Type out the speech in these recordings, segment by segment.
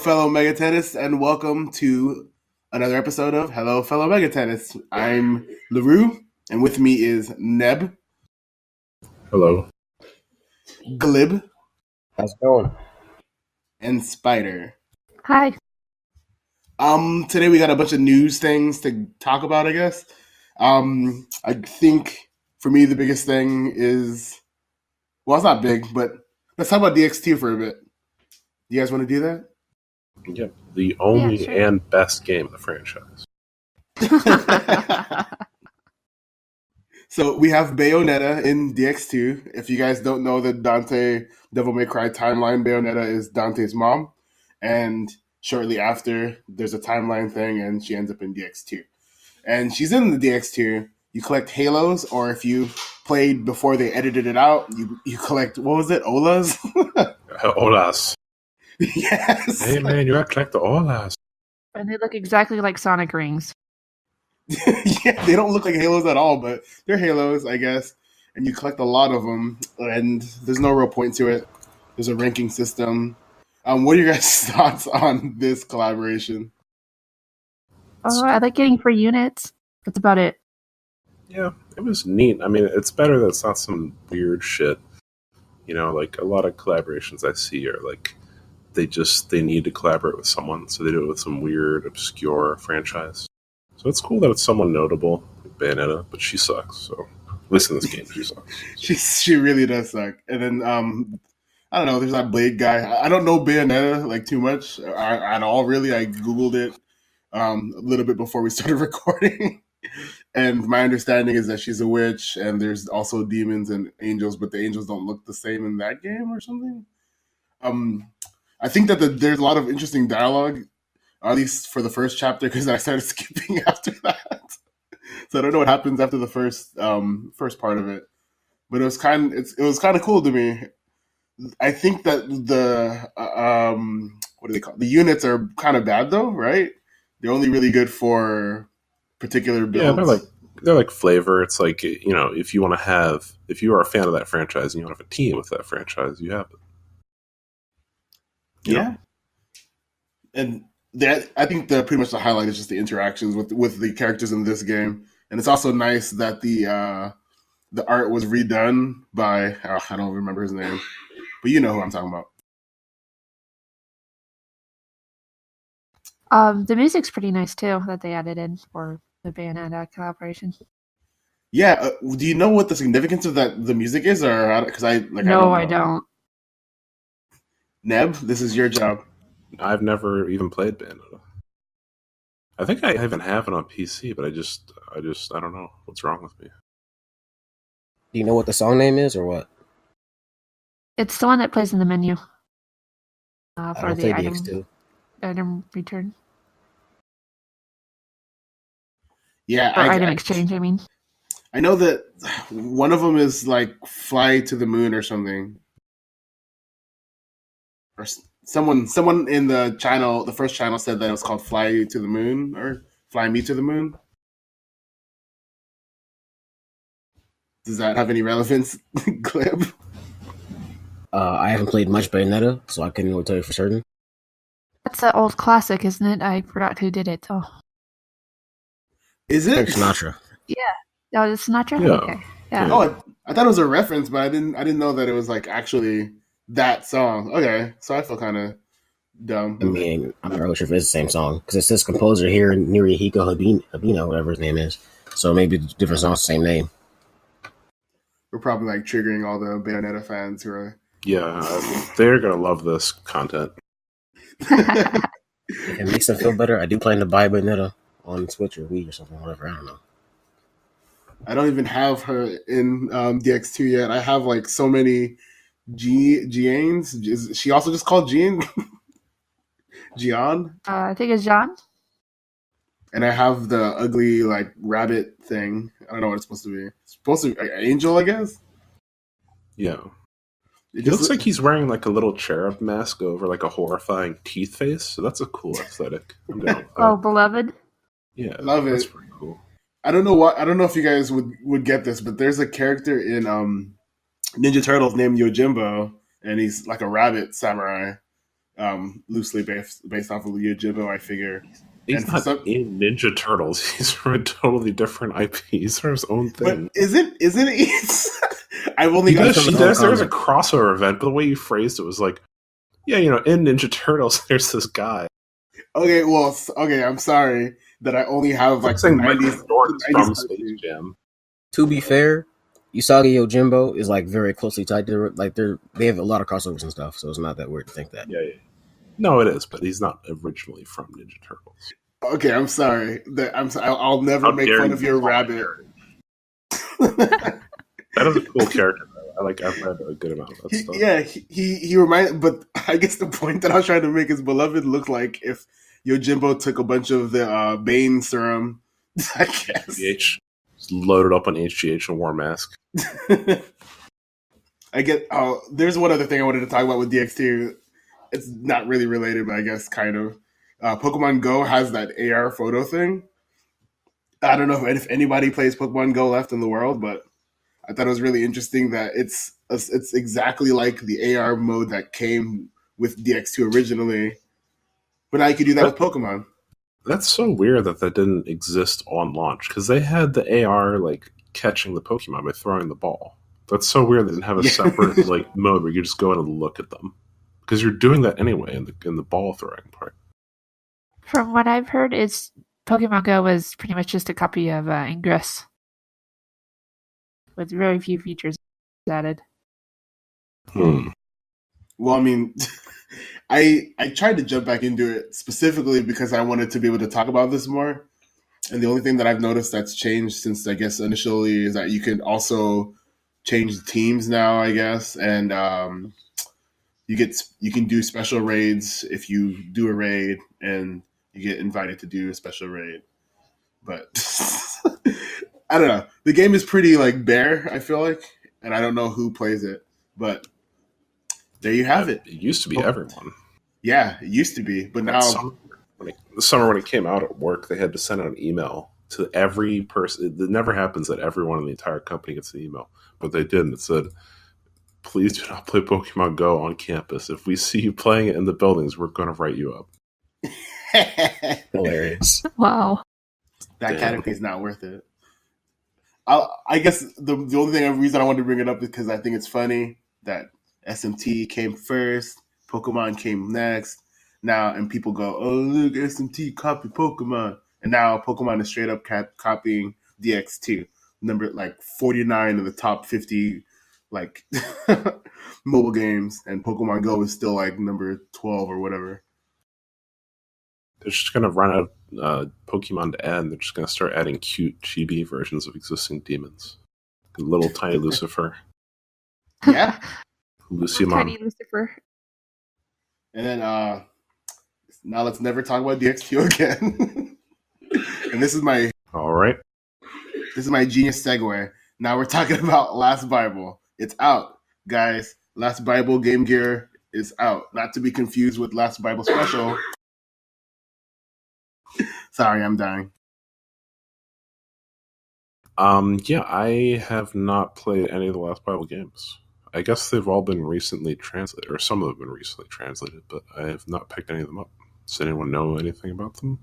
fellow Megatennists, and welcome to another episode of Hello, fellow Megatennists. I'm Larrue, and with me is Neb. Hello. Glib. How's it going? And Spider. Hi. Today we got a bunch of news things to talk about, I guess. I think for me the biggest thing is, well, it's not big, but let's talk about DX2 for a bit. You guys want to do that? Yep, the only sure. and best game in the franchise. So we have Bayonetta in DX2. If you guys don't know the Dante Devil May Cry timeline, Bayonetta is Dante's mom. And shortly after, there's a timeline thing, and she ends up in DX2. And she's in the DX2. You collect halos, or if you played before they edited it out, you collect, what was it, Olas? Olas. Yes. Hey man, you gotta collect the Olas. And they look exactly like Sonic rings. Yeah, they don't look like halos at all, but they're halos, I guess. And you collect a lot of them, and there's no real point to it. There's a ranking system. What are your guys' thoughts on this collaboration? Oh, I like getting free units. That's about it. Yeah, it was neat. I mean, it's better that it's not some weird shit. You know, like a lot of collaborations I see are like they need to collaborate with someone, so they do it with some weird, obscure franchise. So it's cool that it's someone notable, like Bayonetta, but she sucks. So at least in this game, she sucks. She really does suck. And then I don't know. There's that Blade guy. I don't know Bayonetta like too much at all. Really, I googled it a little bit before we started recording, and my understanding is that she's a witch, and there's also demons and angels, but the angels don't look the same in that game or something. I think that there's a lot of interesting dialogue, at least for the first chapter, because I started skipping after that. So I don't know what happens after the first part of it, but it was kind of cool to me. I think that the what do they call it? The units are kind of bad though, right? They're only really good for particular builds. Yeah, they're like flavor. It's like, you know, if you are a fan of that franchise and you want to have a team with that franchise, you have it. Yeah. And I think pretty much the highlight is just the interactions with the characters in this game, and it's also nice that the art was redone by I don't remember his name, but you know who I'm talking about. The music's pretty nice too that they added in for the Bayonetta collaboration. Yeah, do you know what the significance of the music is, or because I don't. Neb, this is your job. I've never even played Bayonetta. I think I even have it on PC, but I just I don't know what's wrong with me. Do you know what the song name is or what? It's the one that plays in the menu I for don't the play item DX2. return. Yeah, Or item exchange, I mean. I know that one of them is like Fly to the Moon or something. Or someone in the channel, the first channel, said that it was called Fly to the Moon or Fly Me to the Moon. Does that have any relevance, Glib? I haven't played much Bayonetta, so I couldn't really tell you for certain. That's an old classic, isn't it? I forgot who did it. Oh. Is it? Sinatra. Yeah. Oh, it's Sinatra? Yeah. Okay. Yeah. Oh, I thought it was a reference, but I didn't know that it was like actually that song. Okay, so I feel kind of dumb. I mean, I'm not really sure if it's the same song, because it says composer here, Norihiko Habino, whatever his name is. So maybe the different song's the same name. We're probably like triggering all the Bayonetta fans who are... Yeah, they're gonna love this content. If it makes them feel better, I do plan to buy Bayonetta on Switch or Wii or something, whatever, I don't know. I don't even have her in DX2 yet. I have like so many Giannes. Is she also just called Jean? Gian? I think it's John. And I have the ugly like rabbit thing. I don't know what it's supposed to be. It's supposed to be like, angel, I guess? Yeah. It He looks like he's wearing like a little cherub mask over like a horrifying teeth face, so that's a cool aesthetic. I'm down with that. Oh, Beloved. Yeah, love that's it. pretty cool. I don't know if you guys would get this, but there's a character in Ninja Turtles named Yojimbo, and he's like a rabbit samurai. loosely based off of Yojimbo, I figure. He's And for not some, in Ninja Turtles. He's from a totally different IP. He's from his own but thing. isn't it? I've only He got does. from his There's own a comic. crossover event, but the way you phrased it was like, yeah, in Ninja Turtles, there's this guy. Okay, well, okay. I'm sorry that I only have I'm like the saying '90s, Michael Jordan the is '90s from Space cartoon. Jam. To be fair, Usagi Yojimbo is like very closely tied to like they have a lot of crossovers and stuff, so it's not that weird to think that. Yeah. No, it is, but he's not originally from Ninja Turtles. Okay, I'm sorry. I'll never How make dare fun you of your insult my rabbit. heritage. That is a cool character, though. I've read a good amount of that stuff. Yeah, he reminds. But I guess the point that I was trying to make is Beloved looked like if Yojimbo took a bunch of the Bane serum. I guess. HGH. Just loaded up on HGH and wore a mask. I get. Oh, there's one other thing I wanted to talk about with DX2. It's not really related, but I guess kind of. Pokemon Go has that AR photo thing. I don't know if anybody plays Pokemon Go left in the world, but I thought it was really interesting that it's exactly like the AR mode that came with DX2 originally, but now you can do that with Pokemon. That's so weird that didn't exist on launch, because they had the AR like catching the Pokemon by throwing the ball. That's so weird they didn't have a separate like mode where you just go in and look at them, because you're doing that anyway in the ball throwing part. From what I've heard, Pokemon Go was pretty much just a copy of Ingress, with very few features added. Well, I mean, I tried to jump back into it specifically because I wanted to be able to talk about this more. And the only thing that I've noticed that's changed since I guess initially is that you can also change the teams now, I guess, and you can do special raids if you do a raid and you get invited to do a special raid. But I don't know. The game is pretty like bare, I feel like, and I don't know who plays it, but there you have it. It used to be everyone. Yeah, it used to be, but now the summer when it came out at work, they had to send out an email to every person. It never happens that everyone in the entire company gets an email, but they did, and it said, "Please do not play Pokemon Go on campus. If we see you playing it in the buildings, we're going to write you up." Hilarious. Wow. That canopy is not worth it. I guess the only reason I wanted to bring it up is because I think it's funny that SMT came first, Pokemon came next. Now, and people go, "Oh, look, SMT copy Pokemon," and now Pokemon is straight up copying DX2, number like 49 of the top 50 like mobile games, and Pokemon Go is still like number 12 or whatever. They're just going to run out of Pokemon to add. They're just going to start adding cute chibi versions of existing demons. Little tiny Lucifer. Yeah. Lucimon. Tiny Lucifer. And then now let's never talk about DX2 again. And this is my genius segue. Now we're talking about Last Bible. It's out, guys. Last Bible Game Gear is out. Not to be confused with Last Bible Special. Sorry, I'm dying. Yeah, I have not played any of the Last Bible games. I guess they've all been recently translated, or some of them have been recently translated, but I have not picked any of them up. Does anyone know anything about them?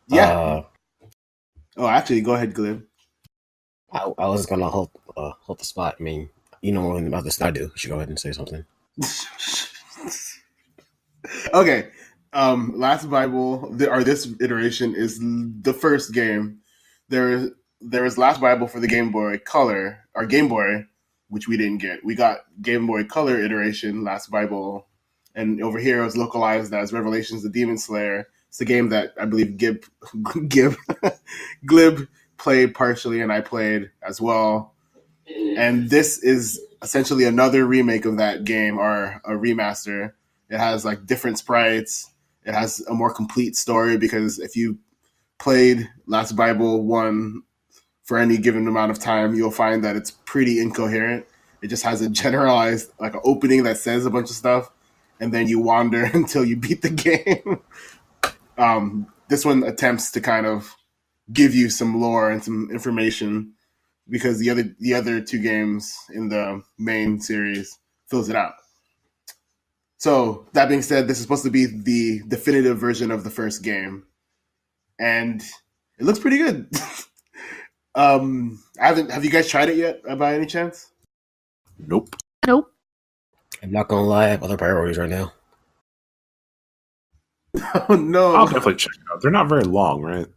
Yeah. Actually, go ahead, Glib. I was gonna hold the spot. I mean, you know more about this than I do. You should go ahead and say something. Okay. Last Bible, this iteration is the first game. There is Last Bible for the Game Boy Color, or Game Boy, which we didn't get. We got Game Boy Color iteration, Last Bible, and over here it was localized as Revelations the Demon Slayer. It's a game that I believe Glib played partially, and I played as well. And this is essentially another remake of that game, or a remaster. It has like different sprites. It has a more complete story, because if you played Last Bible 1 for any given amount of time, you'll find that it's pretty incoherent. It just has a generalized like an opening that says a bunch of stuff, and then you wander until you beat the game. This one attempts to kind of give you some lore and some information, because the other two games in the main series fills it out. So that being said, this is supposed to be the definitive version of the first game, and it looks pretty good. I haven't. Have you guys tried it yet, by any chance? Nope. Nope. I'm not gonna lie, I have other priorities right now. Oh no! I'll definitely check it out. They're not very long, right?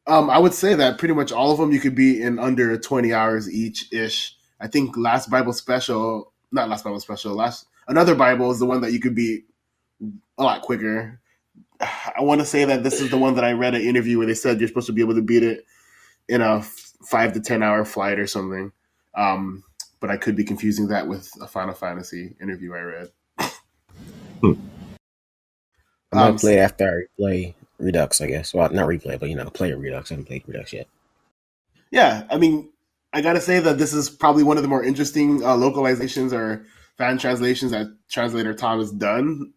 I would say that pretty much all of them you could beat in under 20 hours each ish. I think Last Bible Special, not Last Bible Special, last another Bible is the one that you could beat a lot quicker. I want to say that this is the one that I read an interview where they said you're supposed to be able to beat it in a 5 to 10 hour flight or something. But I could be confusing that with a Final Fantasy interview I read. I might play after I play Redux, I guess. Well, not replay, but play Redux. I haven't played Redux yet. Yeah, I mean, I gotta say that this is probably one of the more interesting localizations or fan translations that translator Tom has done,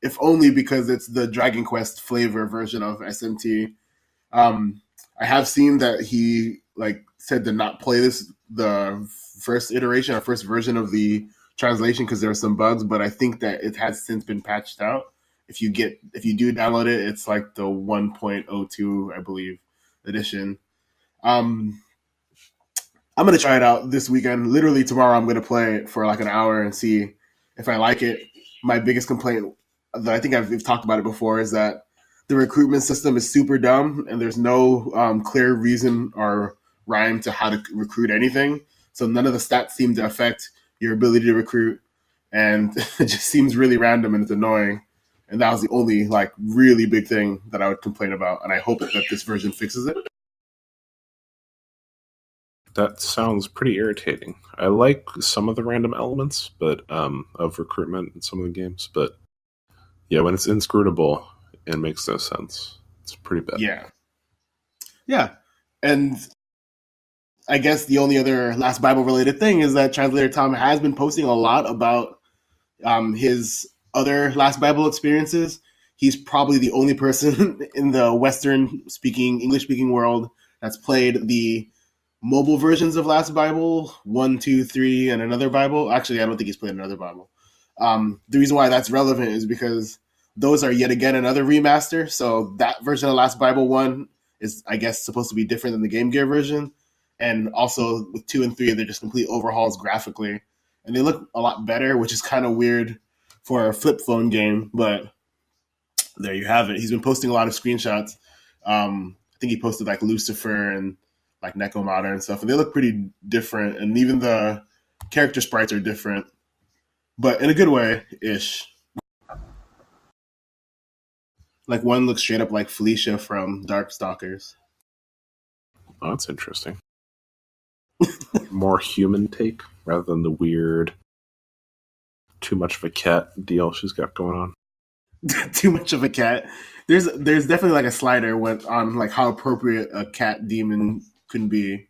if only because it's the Dragon Quest flavor version of SMT. I have seen that he said to not play the first iteration or first version of the translation because there are some bugs, but I think that it has since been patched out. If you do download it, it's like the 1.02, I believe, edition. I'm gonna try it out this weekend. Literally tomorrow, I'm gonna play it for like an hour and see if I like it. My biggest complaint that I think we've talked about it before is that the recruitment system is super dumb and there's no clear reason or rhyme to how to recruit anything. So none of the stats seem to affect your ability to recruit, and it just seems really random and it's annoying. And that was the only really big thing that I would complain about, and I hope that this version fixes it. That sounds pretty irritating. I like some of the random elements, but of recruitment in some of the games, but yeah, when it's inscrutable, it makes no sense. It's pretty bad. Yeah, and I guess the only other Last Bible related thing is that translator Tom has been posting a lot about his other Last Bible experiences. He's probably the only person in the Western speaking, English speaking world that's played the mobile versions of Last Bible 1, 2, 3, and another Bible. Actually, I don't think he's played another Bible. The reason why that's relevant is because those are yet again another remaster. So that version of Last Bible 1 is, I guess, supposed to be different than the Game Gear version. And also with 2 and 3, they're just complete overhauls graphically. And they look a lot better, which is kind of weird for a flip phone game. But there you have it. He's been posting a lot of screenshots. I think he posted Lucifer and Necomata and stuff. And they look pretty different. And even the character sprites are different. But in a good way-ish. One looks straight up like Felicia from Darkstalkers. Oh, that's interesting. More human take rather than the weird too much of a cat deal she's got going on. Too much of a cat. There's definitely a slider on how appropriate a cat demon can be.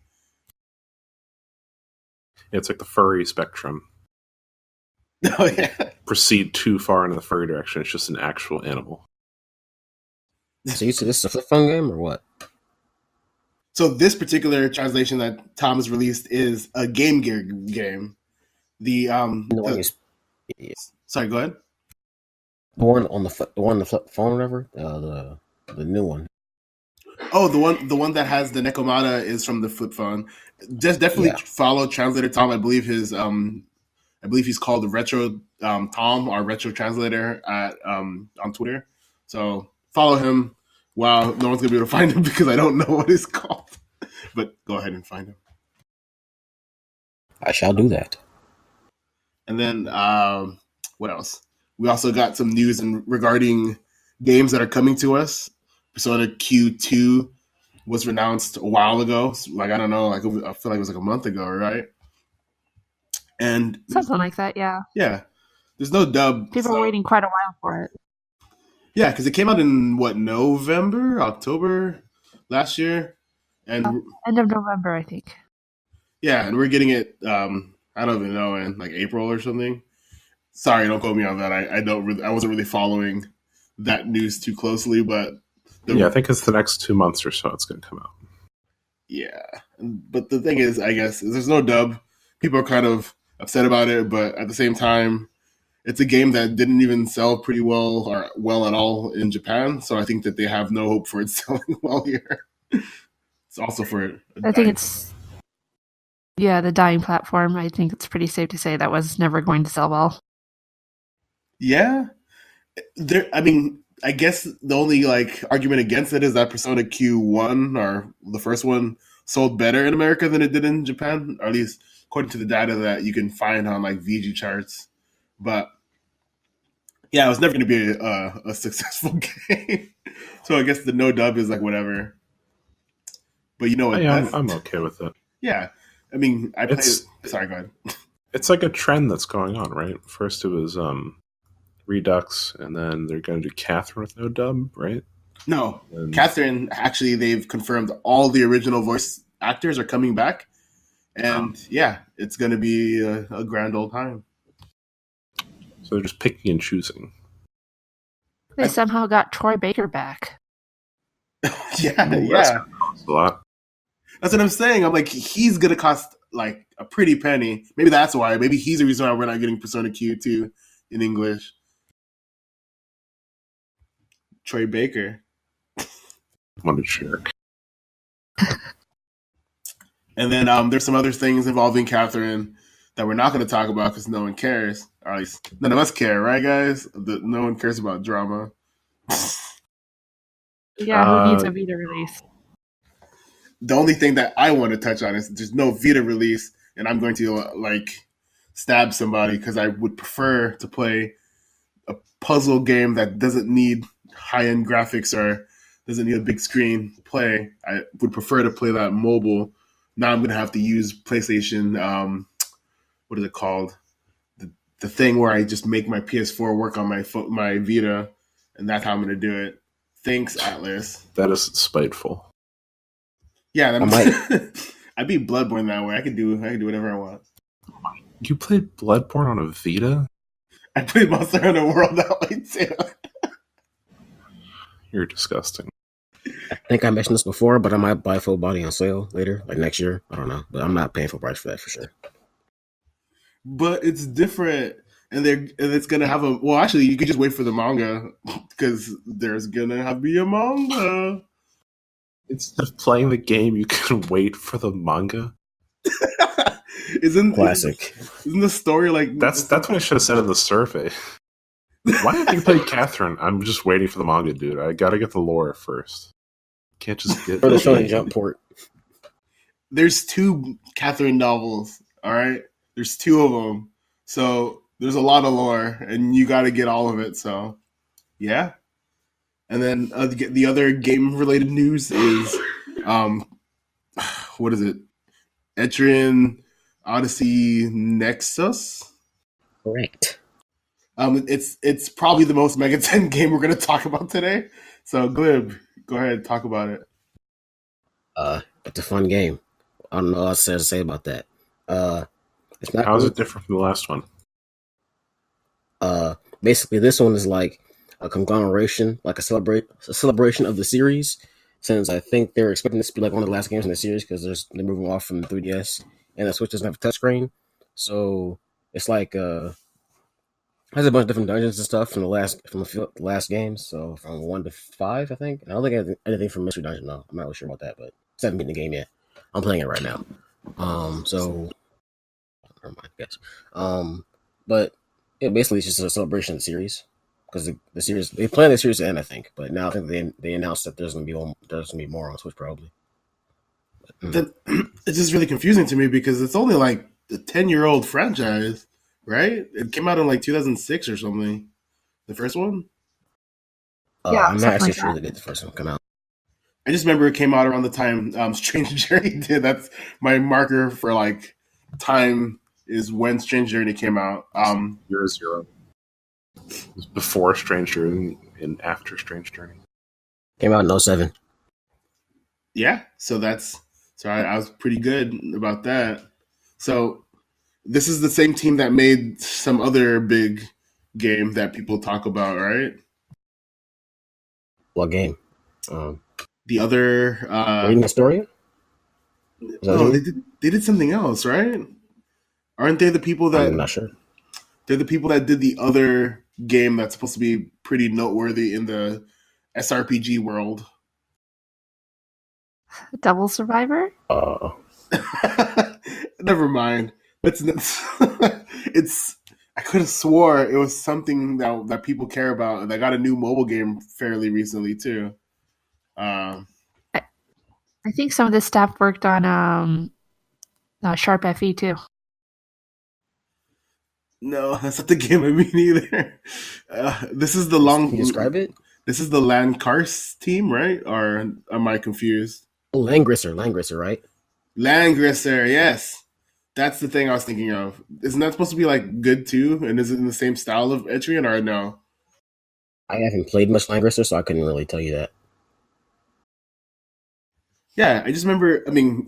Yeah, it's like the furry spectrum. Oh yeah. Proceed too far into the furry direction. It's just an actual animal. So you said this is a flip phone game or what? So this particular translation that Tom has released is a Game Gear game. Sorry, go ahead. The one on the flip phone, or whatever. The new one. Oh, the one that has the Necomata is from the flip phone. Just definitely follow translator Tom. I believe he's called Retro Tom or Retro Translator on Twitter. So follow him. Wow, no one's gonna be able to find him because I don't know what he's called. But go ahead and find him. I shall do that. And then what else? We also got some news regarding games that are coming to us. Persona Q2 was announced a while ago. I don't know, I feel like it was a month ago, right? And something like that, yeah. Yeah. There's no dub. People were waiting quite a while for it. Yeah, because it came out in November, October last year, and end of November, I think. Yeah, and we're getting it. I don't even know, in April or something. Sorry, don't quote me on that. I wasn't really following that news too closely, but I think it's the next 2 months or so it's going to come out. Yeah, but the thing is, I guess, there's no dub. People are kind of upset about it, but at the same time, it's a game that didn't even sell pretty well or well at all in Japan. So I think that they have no hope for it selling well here. It's also for a I think dying. it's the dying platform. I think it's pretty safe to say that was never going to sell well. Yeah, I mean, I guess the only like argument against it is that Persona Q1 or the first one sold better in America than it did in Japan, or at least according to the data that you can find on like VG charts. But yeah, it was never going to be a successful game. So I guess the no dub is like whatever. But you know what? I'm okay with it. Yeah, I mean, I played. It's Sorry, go ahead. it's like a trend that's going on, right? First it was Redux, and then they're going to do Catherine with no dub, right? No, And Catherine. Actually, they've confirmed all the original voice actors are coming back, and yeah, it's going to be a grand old time. so they're just picking and choosing. They somehow got Troy Baker back. Yeah, Well, yeah. That's a lot. That's what I'm saying. I'm like, he's gonna cost like a pretty penny. Maybe that's why. Maybe he's the reason why we're not getting Persona Q2 in English. Troy Baker. What a jerk. And then there's some other things involving Catherine that we're not going to talk about because no one cares. Or at least none of us care, right, guys? No one cares about drama. Yeah, who needs a Vita release? The only thing that I want to touch on is there's no Vita release, and I'm going to like stab somebody because I would prefer to play a puzzle game that doesn't need high-end graphics or doesn't need a big screen to play. I would prefer to play that mobile. Now I'm going to have to use PlayStation. What is it called? The thing where I just make my PS4 work on my Vita, and that's how I'm going to do it. Thanks, Atlas. That is spiteful. Yeah, I beat Bloodborne that way. I can do whatever I want. You played Bloodborne on a Vita? I played Monster Hunter World that way too. You're disgusting. I think I mentioned this before, but I might buy Full Body on sale later, like next year. I don't know, but I'm not paying full price for that for sure. But it's different, and it's gonna have a. Well, actually, you could just wait for the manga because there's gonna have to be a manga. Instead of playing the game, you can wait for the manga. Isn't Classic. Isn't the story like That's what I should have said in the survey. Why haven't you played Catherine? I'm just waiting for the manga, dude. I gotta get the lore first. Can't just get For the Shonen Jump port. There's 2 Catherine novels. All right, there's 2 of them, so there's a lot of lore, and you got to get all of it. So, yeah. And then the other game-related news is, what is it? Etrian Odyssey Nexus. Correct. It's probably the most Megaten game we're going to talk about today. So, Glib, go ahead, talk about it. It's a fun game. I don't know what else to say about that. It's not. How is it different from the last one? Basically, this one is like a conglomeration, like a celebration of the series. Since I think they're expecting this to be like one of the last games in the series because they're moving off from the 3DS and the Switch doesn't have a touchscreen, so it's like has a bunch of different dungeons and stuff from the last games. So from 1 to 5, I think. And I don't think I have anything from Mystery Dungeon. No, I'm not really sure about that, but I haven't beaten the game yet. I'm playing it right now. So never mind, I guess. But yeah, basically it's just a celebration of the series. Because the series, they planned the series to end, I think, but now I think they announced that there's gonna be more on Switch probably. It's just really confusing to me because it's only like a 10-year-old franchise, right? It came out in like 2006 or something. The first one. Yeah, I'm not actually like sure that. that the first one come out. I just remember it came out around the time Strange Journey did. That's my marker for like time is when Strange Journey came out. 0. It was before Strange Journey and after Strange Journey. Came out in 07. Yeah, so I was pretty good about that. So this is the same team that made some other big game that people talk about, right? What game? The other Reading Historia? no, they did something else, right? Aren't they the people that I'm not sure. They're the people that did the other game that's supposed to be pretty noteworthy in the SRPG world. Double Survivor? Never mind. It's. I could have swore it was something that people care about. And they got a new mobile game fairly recently too. I think some of this staff worked on Sharp FE too. No, that's not the game I mean either. This is the long. Can you describe it? This is the Landkars team, right? Or am I confused? Langrisser, right? Langrisser, yes. That's the thing I was thinking of. Isn't that supposed to be like good too? And is it in the same style of Etrian or no? I haven't played much Langrisser, so I couldn't really tell you that. Yeah, I just remember. I mean,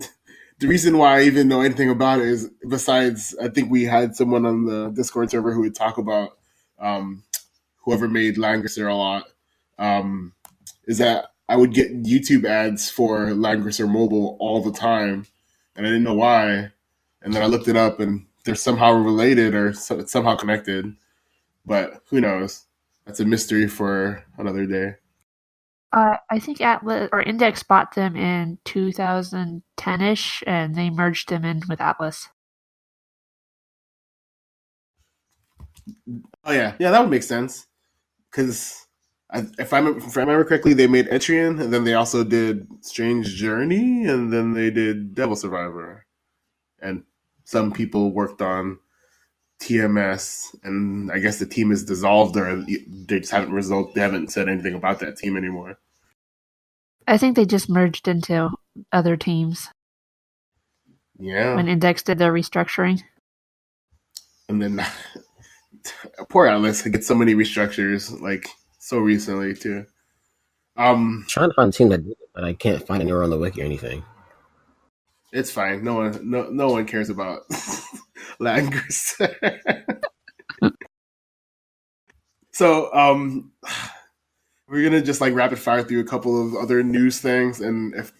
the reason why I even know anything about it is besides I think we had someone on the Discord server who would talk about um, whoever made Langrisser a lot. Um, is that I would get YouTube ads for Langrisser Mobile all the time, and I didn't know why. And then I looked it up, and they're somehow related or somehow connected. But who knows? That's a mystery for another day. I think Atlas or Index bought them in 2010ish, and they merged them in with Atlas. Oh yeah, that would make sense. Because if I remember correctly, they made Etrian, and then they also did Strange Journey, and then they did Devil Survivor, and some people worked on TMS, and I guess the team is dissolved, or they just haven't They haven't said anything about that team anymore. I think they just merged into other teams. Yeah. When Index did their restructuring. And then poor Atlas gets so many restructures, like so recently too. I'm trying to find a team that did it, but I can't find anywhere on the wiki or anything. It's fine. No one cares about Langers. So we're gonna just like rapid fire through a couple of other news things, and if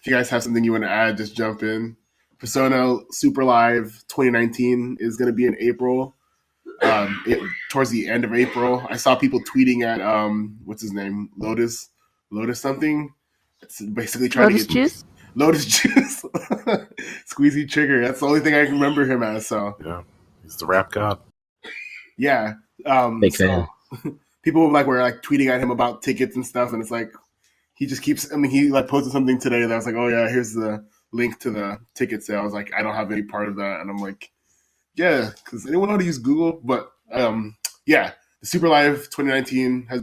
you guys have something you want to add, just jump in. Persona Super Live 2019 is gonna be in April. Towards the end of April, I saw people tweeting at what's his name, Lotus something. It's basically trying Lotus to get Juice. Lotus Juice, Squeezy Trigger. That's the only thing I can remember him as. So yeah, he's the rap god. Yeah, Big fan. People were like tweeting at him about tickets and stuff, and it's like he just keeps. I mean, he like posted something today that I was like, oh yeah, here's the link to the ticket sale. I was like, I don't have any part of that, and I'm like, yeah, because anyone know how to use Google? But yeah, the Super Live 2019 has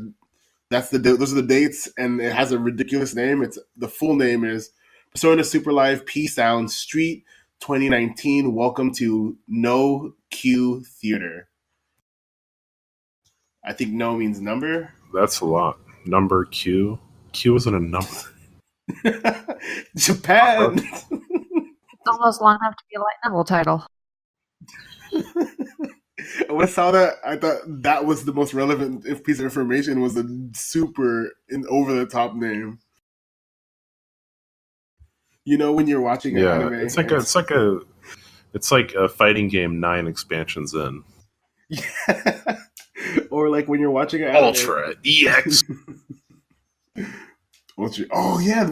those are the dates, and it has a ridiculous name. The full name is Persona Super Live P Sound Street 2019. Welcome to No Q Theater. I think no means number. That's a lot. Number Q. Q isn't a number. Japan. It's almost long enough to be a light novel title. When I saw that, I thought that was the most relevant piece of information. Was a super over the top name. You know, when you're watching an anime, it's like a fighting game 9 expansions in. Yeah. Or like when you're watching an anime. Ultra EX. Ultra. Oh yeah,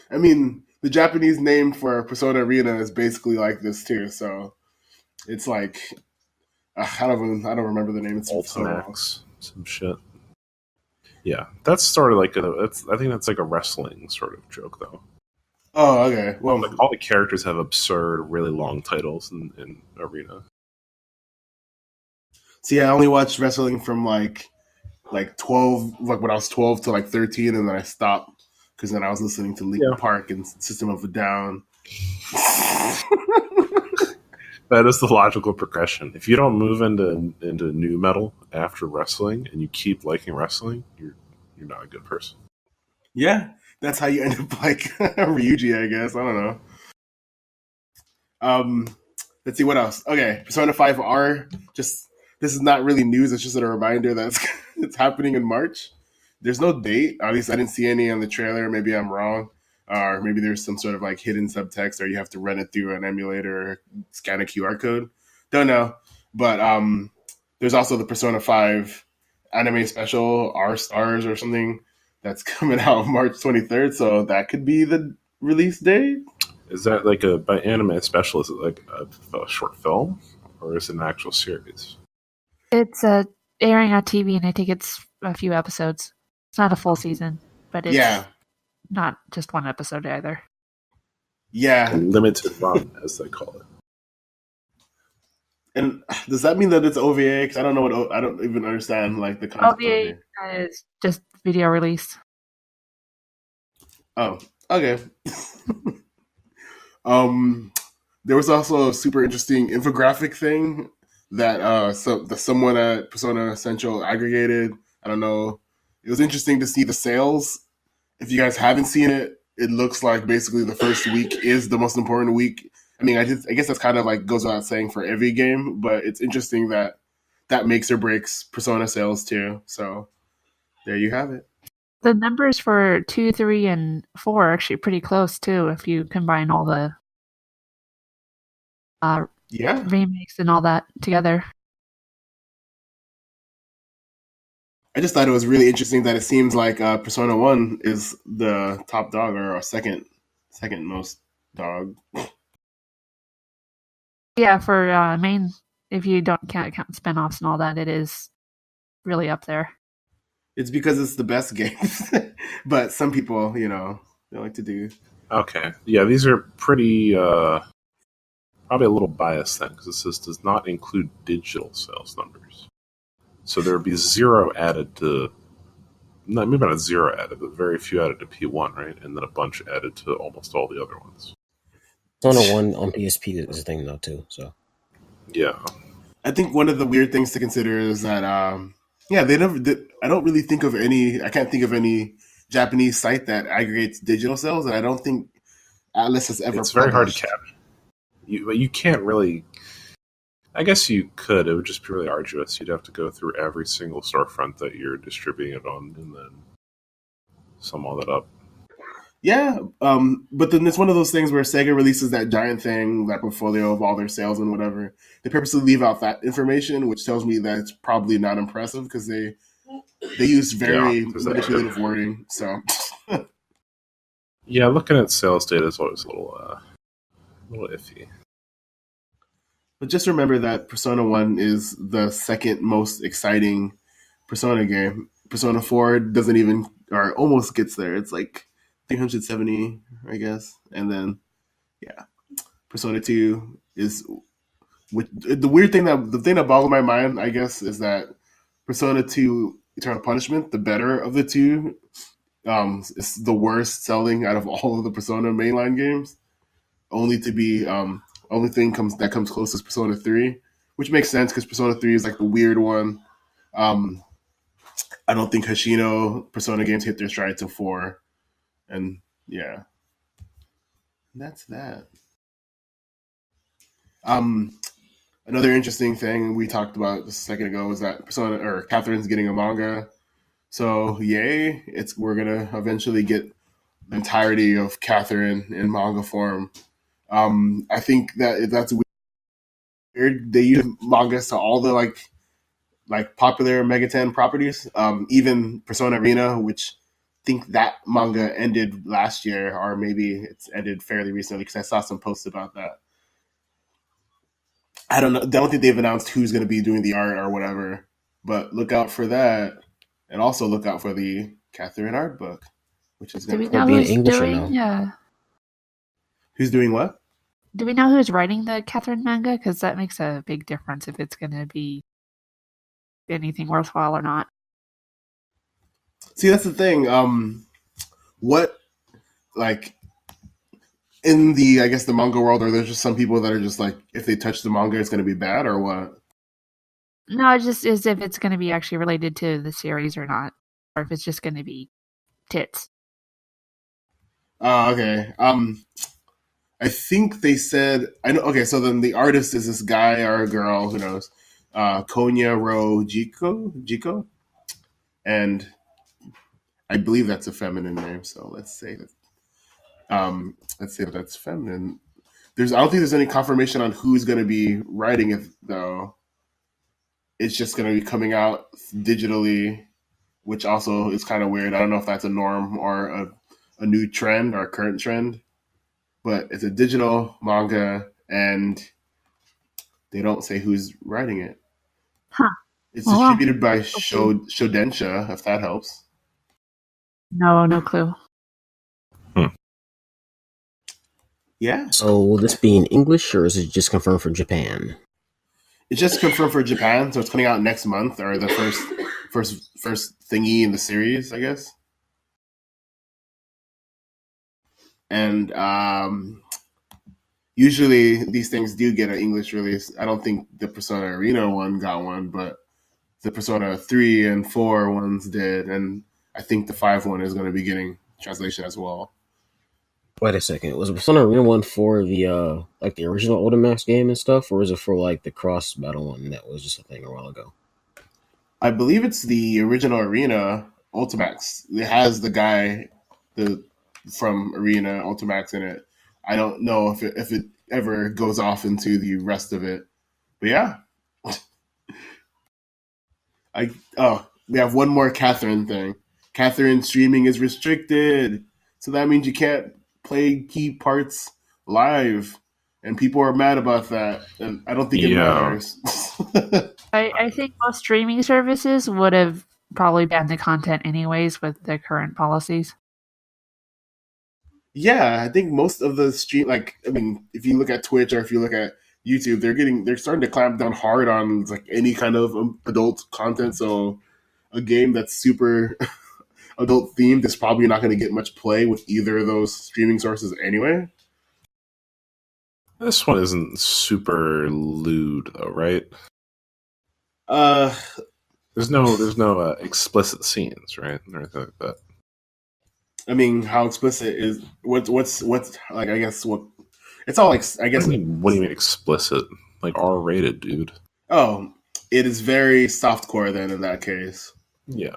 I mean, the Japanese name for Persona Arena is basically like this too. So it's like I don't remember the name. It's Ultimax, some shit. Yeah, that's sort of like I think that's like a wrestling sort of joke though. Oh, okay. Well, like all the characters have absurd, really long titles in Arena. See, I only watched wrestling from like 12, like when I was 12 to like 13, and then I stopped because then I was listening to Linkin Park and System of a Down. That is the logical progression. If you don't move into new metal after wrestling and you keep liking wrestling, you're not a good person. Yeah, that's how you end up like Ryuji, I guess. I don't know. Let's see what else. Okay, Persona 5R. This is not really news. It's just a reminder that it's happening in March. There's no date. At least I didn't see any on the trailer. Maybe I'm wrong. Or maybe there's some sort of like hidden subtext, or you have to run it through an emulator or scan a QR code. Don't know. But there's also the Persona 5 anime special, R Stars or something, that's coming out March 23rd. So that could be the release date. Is that like by anime special? Is it like a short film, or is it an actual series? It's airing on TV, and I think it's a few episodes. It's not a full season, but it's not just one episode either. Yeah. A limited run, as they call it. And does that mean that it's OVA? Because I don't know I don't even understand like the concept. OVA is just video release. Oh, okay. There was also a super interesting infographic thing that someone at Persona Central aggregated. I don't know. It was interesting to see the sales. If you guys haven't seen it, it looks like basically the first week is the most important week. I mean, I guess that's kind of like goes without saying for every game, but it's interesting that makes or breaks Persona sales too. So there you have it. The numbers for 2, 3, and 4 are actually pretty close too if you combine all the remakes and all that together. I just thought it was really interesting that it seems like Persona 1 is the top dog or second most dog. Yeah, for main, if you can't count spinoffs and all that, it is really up there. It's because it's the best game. But some people, they like to do. Okay. Yeah, these are pretty, probably a little biased then, because this does not include digital sales numbers. So there would be zero added to, maybe not a zero added, but very few added to P1, right? And then a bunch added to almost all the other ones. Persona 1 on PSP is a thing though too. So yeah, I think one of the weird things to consider is that they never did. I don't really think of any. I can't think of any Japanese site that aggregates digital sales, and I don't think Atlas has ever. It's very hard to capture. You can't really. I guess you could. It would just be really arduous. You'd have to go through every single storefront that you're distributing it on, and then sum all that up. Yeah, but then it's one of those things where Sega releases that giant thing, that portfolio of all their sales and whatever. They purposely leave out that information, which tells me that it's probably not impressive because they use very manipulative wording. So, yeah, looking at sales data is always a little iffy. But just remember that Persona 1 is the second most exciting Persona game. Persona 4 doesn't even, or almost gets there. It's like 370, I guess. And then, Persona 2 is... the thing that boggles my mind, I guess, is that Persona 2 Eternal Punishment, the better of the two, is the worst selling out of all of the Persona mainline games. Only to be... only thing that comes close is Persona 3, which makes sense because Persona 3 is like the weird one. I don't think Hoshino Persona games hit their stride till 4. And yeah, that's that. Another interesting thing we talked about just a second ago was that Catherine's getting a manga. So yay! We're gonna eventually get the entirety of Catherine in manga form. I think that's weird. They use mangas to all the like popular Megaten properties. Even Persona Arena, which I think that manga ended last year, or maybe it's ended fairly recently because I saw some posts about that. I don't know. I don't think they've announced who's going to be doing the art or whatever, but look out for that, and also look out for the Catherine art book, which is going to be in English or no? Yeah. Who's doing what? Do we know who's writing the Catherine manga? Because that makes a big difference if it's going to be anything worthwhile or not. See, that's the thing. What, like, in the, I guess, the manga world, or there's just some people that are just like, if they touch the manga, it's going to be bad, or what? No, it just is if it's going to be actually related to the series or not, or if it's just going to be tits. Okay. I think they said, I know. Okay, so then the artist is this guy or a girl, who knows? Konya Ro Jiko, and I believe that's a feminine name. So let's say that that's feminine. I don't think there's any confirmation on who's going to be writing it though. it's just going to be coming out digitally, which also is kind of weird. I don't know if that's a norm or a new trend or a current trend, but it's a digital manga and they don't say who's writing it. Huh. It's distributed by Shodensha, if that helps. No clue. Yeah. So will this be in English or is it just confirmed for Japan? It's just confirmed for Japan, so it's coming out next month or the first thingy in the series, I guess. And usually these things do get an English release. I don't think the Persona Arena one got one, but the Persona 3 and 4 ones did, and I think the 5 one is going to be getting translation as well. Wait a second. Was Persona Arena one for the like the original Ultimax game and stuff, or is it for like the cross battle one that was just a thing a while ago? I believe it's the original Arena Ultimax. It has the guy from Arena Ultimax in it. I don't know if it ever goes off into the rest of it, but yeah. We have one more Catherine thing. Catherine streaming is restricted, so that means you can't play key parts live, and people are mad about that. And I don't think it matters. I think most streaming services would have probably banned the content anyways with their current policies. Yeah, I think most of the stream, if you look at Twitch or if you look at YouTube, they're starting to clamp down hard on like any kind of adult content. So a game that's super adult themed is probably not going to get much play with either of those streaming sources anyway. This one isn't super lewd though, right? There's no explicit scenes, right? Or anything like that. I mean, how explicit is what's like? I guess what it's all like. I guess. What do you mean explicit? Like R-rated, dude. Oh, it is very softcore then in that case. Yeah.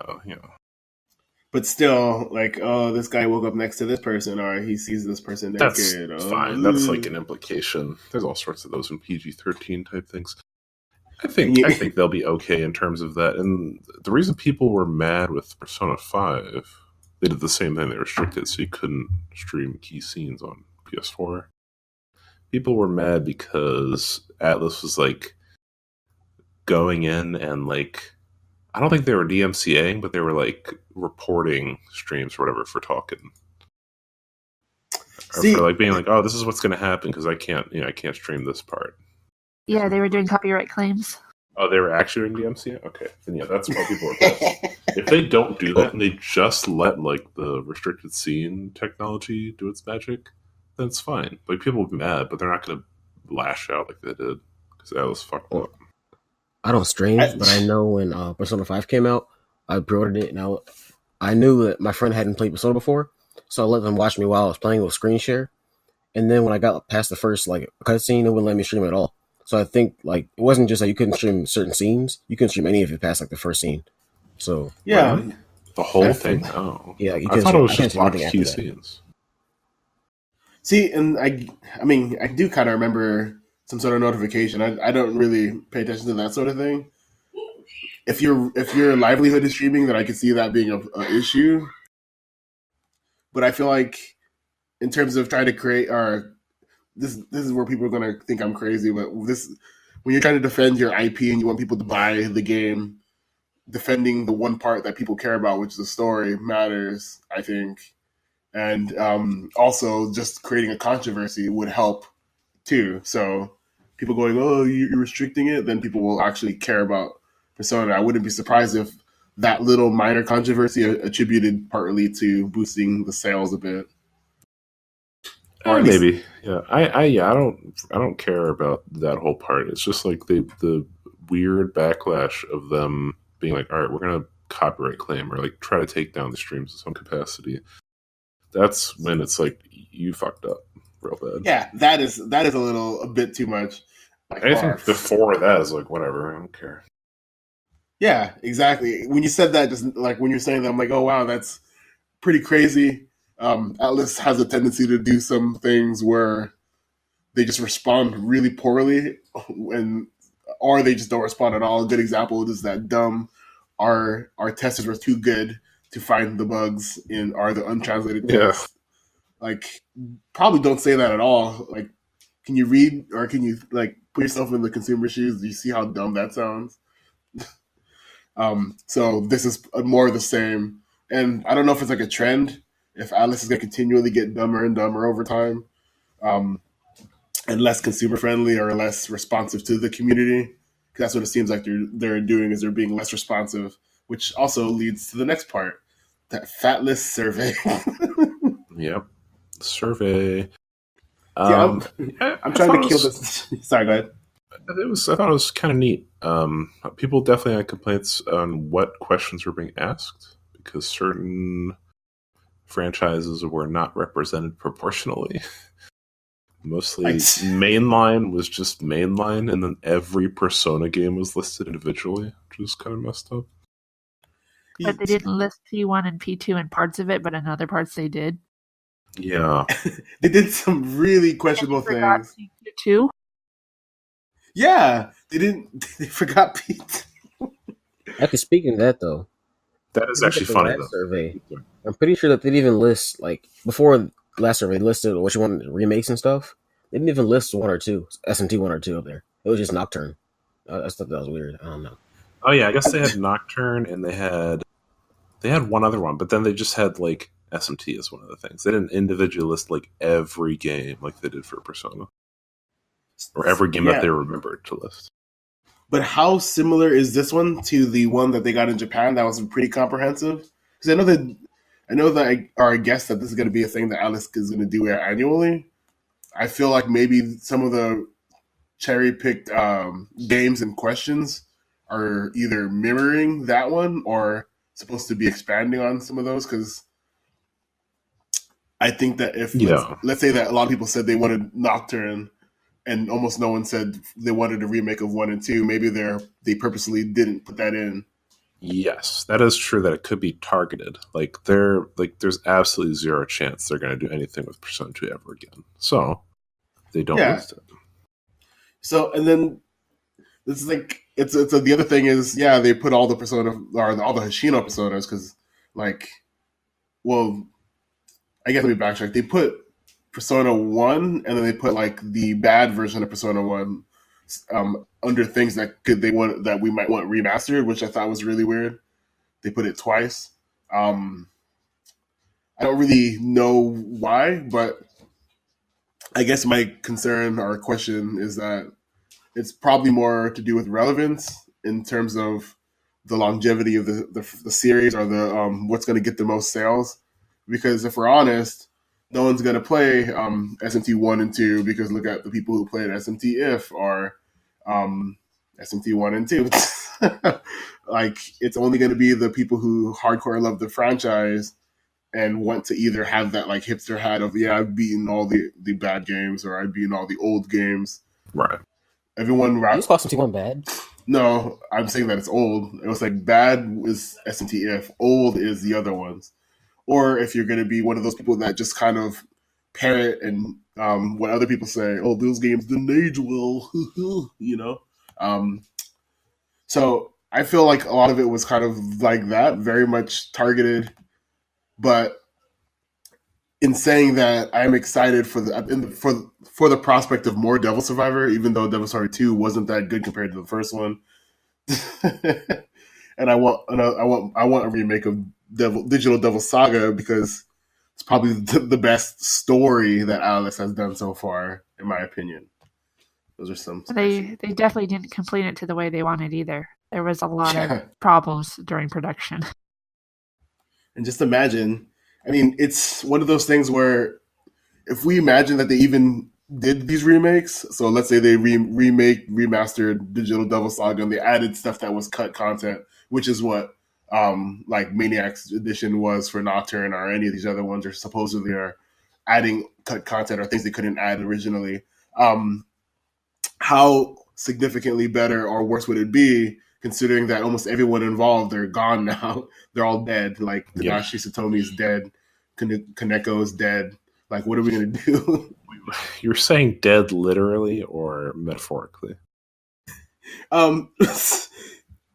But still, like, oh, this guy woke up next to this person, or he sees this person naked. That's fine. That's like an implication. There's all sorts of those in PG-13 type things. I think they'll be okay in terms of that. And the reason people were mad with Persona 5, they did the same thing. They restricted so you couldn't stream key scenes on PS4. People were mad because Atlas was like going in and like, I don't think they were DMCAing, but they were like reporting streams or whatever for talking. Or for like being like, oh, this is what's going to happen because I can't stream this part. Yeah, they were doing copyright claims. Oh, they were actually doing DMCA? Okay. Then yeah, that's why people were pissed. If they don't do that and they just let like the restricted scene technology do its magic, then it's fine. Like people will be mad, but they're not going to lash out like they did because that was fucked up. I don't stream, but I know when Persona 5 came out, I pre-ordered it, and I knew that my friend hadn't played Persona before, so I let them watch me while I was playing with screen share. And then when I got past the first like cutscene, it wouldn't let me stream at all. So I think like it wasn't just like you couldn't stream certain scenes; you couldn't stream any of it past like the first scene. So yeah, the whole thing. Oh, yeah, I thought it was just watch key scenes. See, and I mean, I do kind of remember some sort of notification. I don't really pay attention to that sort of thing. If your livelihood is streaming, then I can see that being an issue. But I feel like in terms of trying to create this is where people are going to think I'm crazy, but when you're trying to defend your IP and you want people to buy the game, defending the one part that people care about, which is the story, matters, I think. And also just creating a controversy would help too. So people going, oh, you're restricting it, then people will actually care about Persona. I wouldn't be surprised if that little minor controversy attributed partly to boosting the sales a bit. Or maybe, yeah. I don't care about that whole part. It's just like the weird backlash of them being like, all right, we're gonna copyright claim or like try to take down the streams in some capacity. That's when it's like you fucked up real bad. Yeah, that is a bit too much. Like, anything before that is like whatever. I don't care. Yeah, exactly. When you said that, just like when you're saying that, I'm like, oh wow, that's pretty crazy. Atlas has a tendency to do some things where they just respond really poorly when or they just don't respond at all. A good example is that our testers were too good to find the bugs in the untranslated text. Like, probably don't say that at all. Like, can you read or can you like put yourself in the consumer shoes? Do you see how dumb that sounds? So this is more of the same. And I don't know if it's like a trend, if Atlas is going to continually get dumber and dumber over time, and less consumer friendly or less responsive to the community. That's what it seems like they're doing, is they're being less responsive, which also leads to the next part, that fatless survey. Yep, survey. I'm trying to kill this. Sorry, go ahead. I thought it was kind of neat. People definitely had complaints on what questions were being asked because certain franchises were not represented proportionally. Mostly mainline was just mainline, and then every Persona game was listed individually, which was kind of messed up. But they didn't list P1 and P2 in parts of it, but in other parts they did. Yeah. They did some really questionable things. P2? Yeah, they forgot Pete. Actually, speaking of that, though, that is actually funny. Though. Survey, I'm pretty sure that they didn't even list, like, before last survey, they listed what you want remakes and stuff. They didn't even list one or two, SMT 1 or 2 up there. It was just Nocturne. I thought that was weird. I don't know. Oh yeah, I guess they had Nocturne and they had one other one, but then they just had like SMT as one of the things. They didn't individually list like every game like they did for Persona, or every game that they remembered to list. But how similar is this one to the one that they got in Japan? That was pretty comprehensive. Because I know that I guess that this is going to be a thing that Alice is going to do annually. I feel like maybe some of the cherry-picked games and questions are either mirroring that one or supposed to be expanding on some of those. Because I think that if let's say that a lot of people said they wanted Nocturne, and almost no one said they wanted a remake of 1 and 2. Maybe they purposely didn't put that in. Yes, that is true. That it could be targeted. There's absolutely zero chance they're going to do anything with Persona 2 ever again. So they don't list it. So, and then it's like the other thing is, they put all the Persona or all the Hoshino Personas because, like, well, I guess let me backtrack. They put Persona 1 and then they put like the bad version of Persona 1 under things that we might want remastered, which I thought was really weird. They put it twice. I don't really know why, but I guess my concern or question is that it's probably more to do with relevance in terms of the longevity of the series or the what's going to get the most sales. Because if we're honest, no one's going to play SMT 1 and 2 because look at the people who played SMT If or SMT 1 and 2. Like, it's only going to be the people who hardcore love the franchise and want to either have that like hipster hat of, I've beaten all the bad games or I've beaten all the old games. Right. Everyone you just call SMT 1 bad? No, I'm saying that it's old. It was like bad is SMT If, old is the other ones. Or if you're going to be one of those people that just kind of parrot and what other people say, oh, those games didn't age well, you know? So I feel like a lot of it was kind of like that, very much targeted. But in saying that, I'm excited for the prospect of more Devil Survivor, even though Devil Survivor 2 wasn't that good compared to the first one. And I want a remake of Digital Devil Saga because it's probably the best story that Alice has done so far, in my opinion. Those are some. They definitely didn't complete it to the way they wanted either. There was a lot of problems during production. And just imagine, I mean, it's one of those things where if we imagine that they even did these remakes, so let's say they remastered Digital Devil Saga and they added stuff that was cut content, which is what like Maniac's Edition was for Nocturne or any of these other ones, or supposedly are adding cut content or things they couldn't add originally. How significantly better or worse would it be, considering that almost everyone involved are gone now? They're all dead. Like Tadashi Satomi is dead, Kaneko is dead. Like, what are we going to do? You're saying dead literally or metaphorically? Um,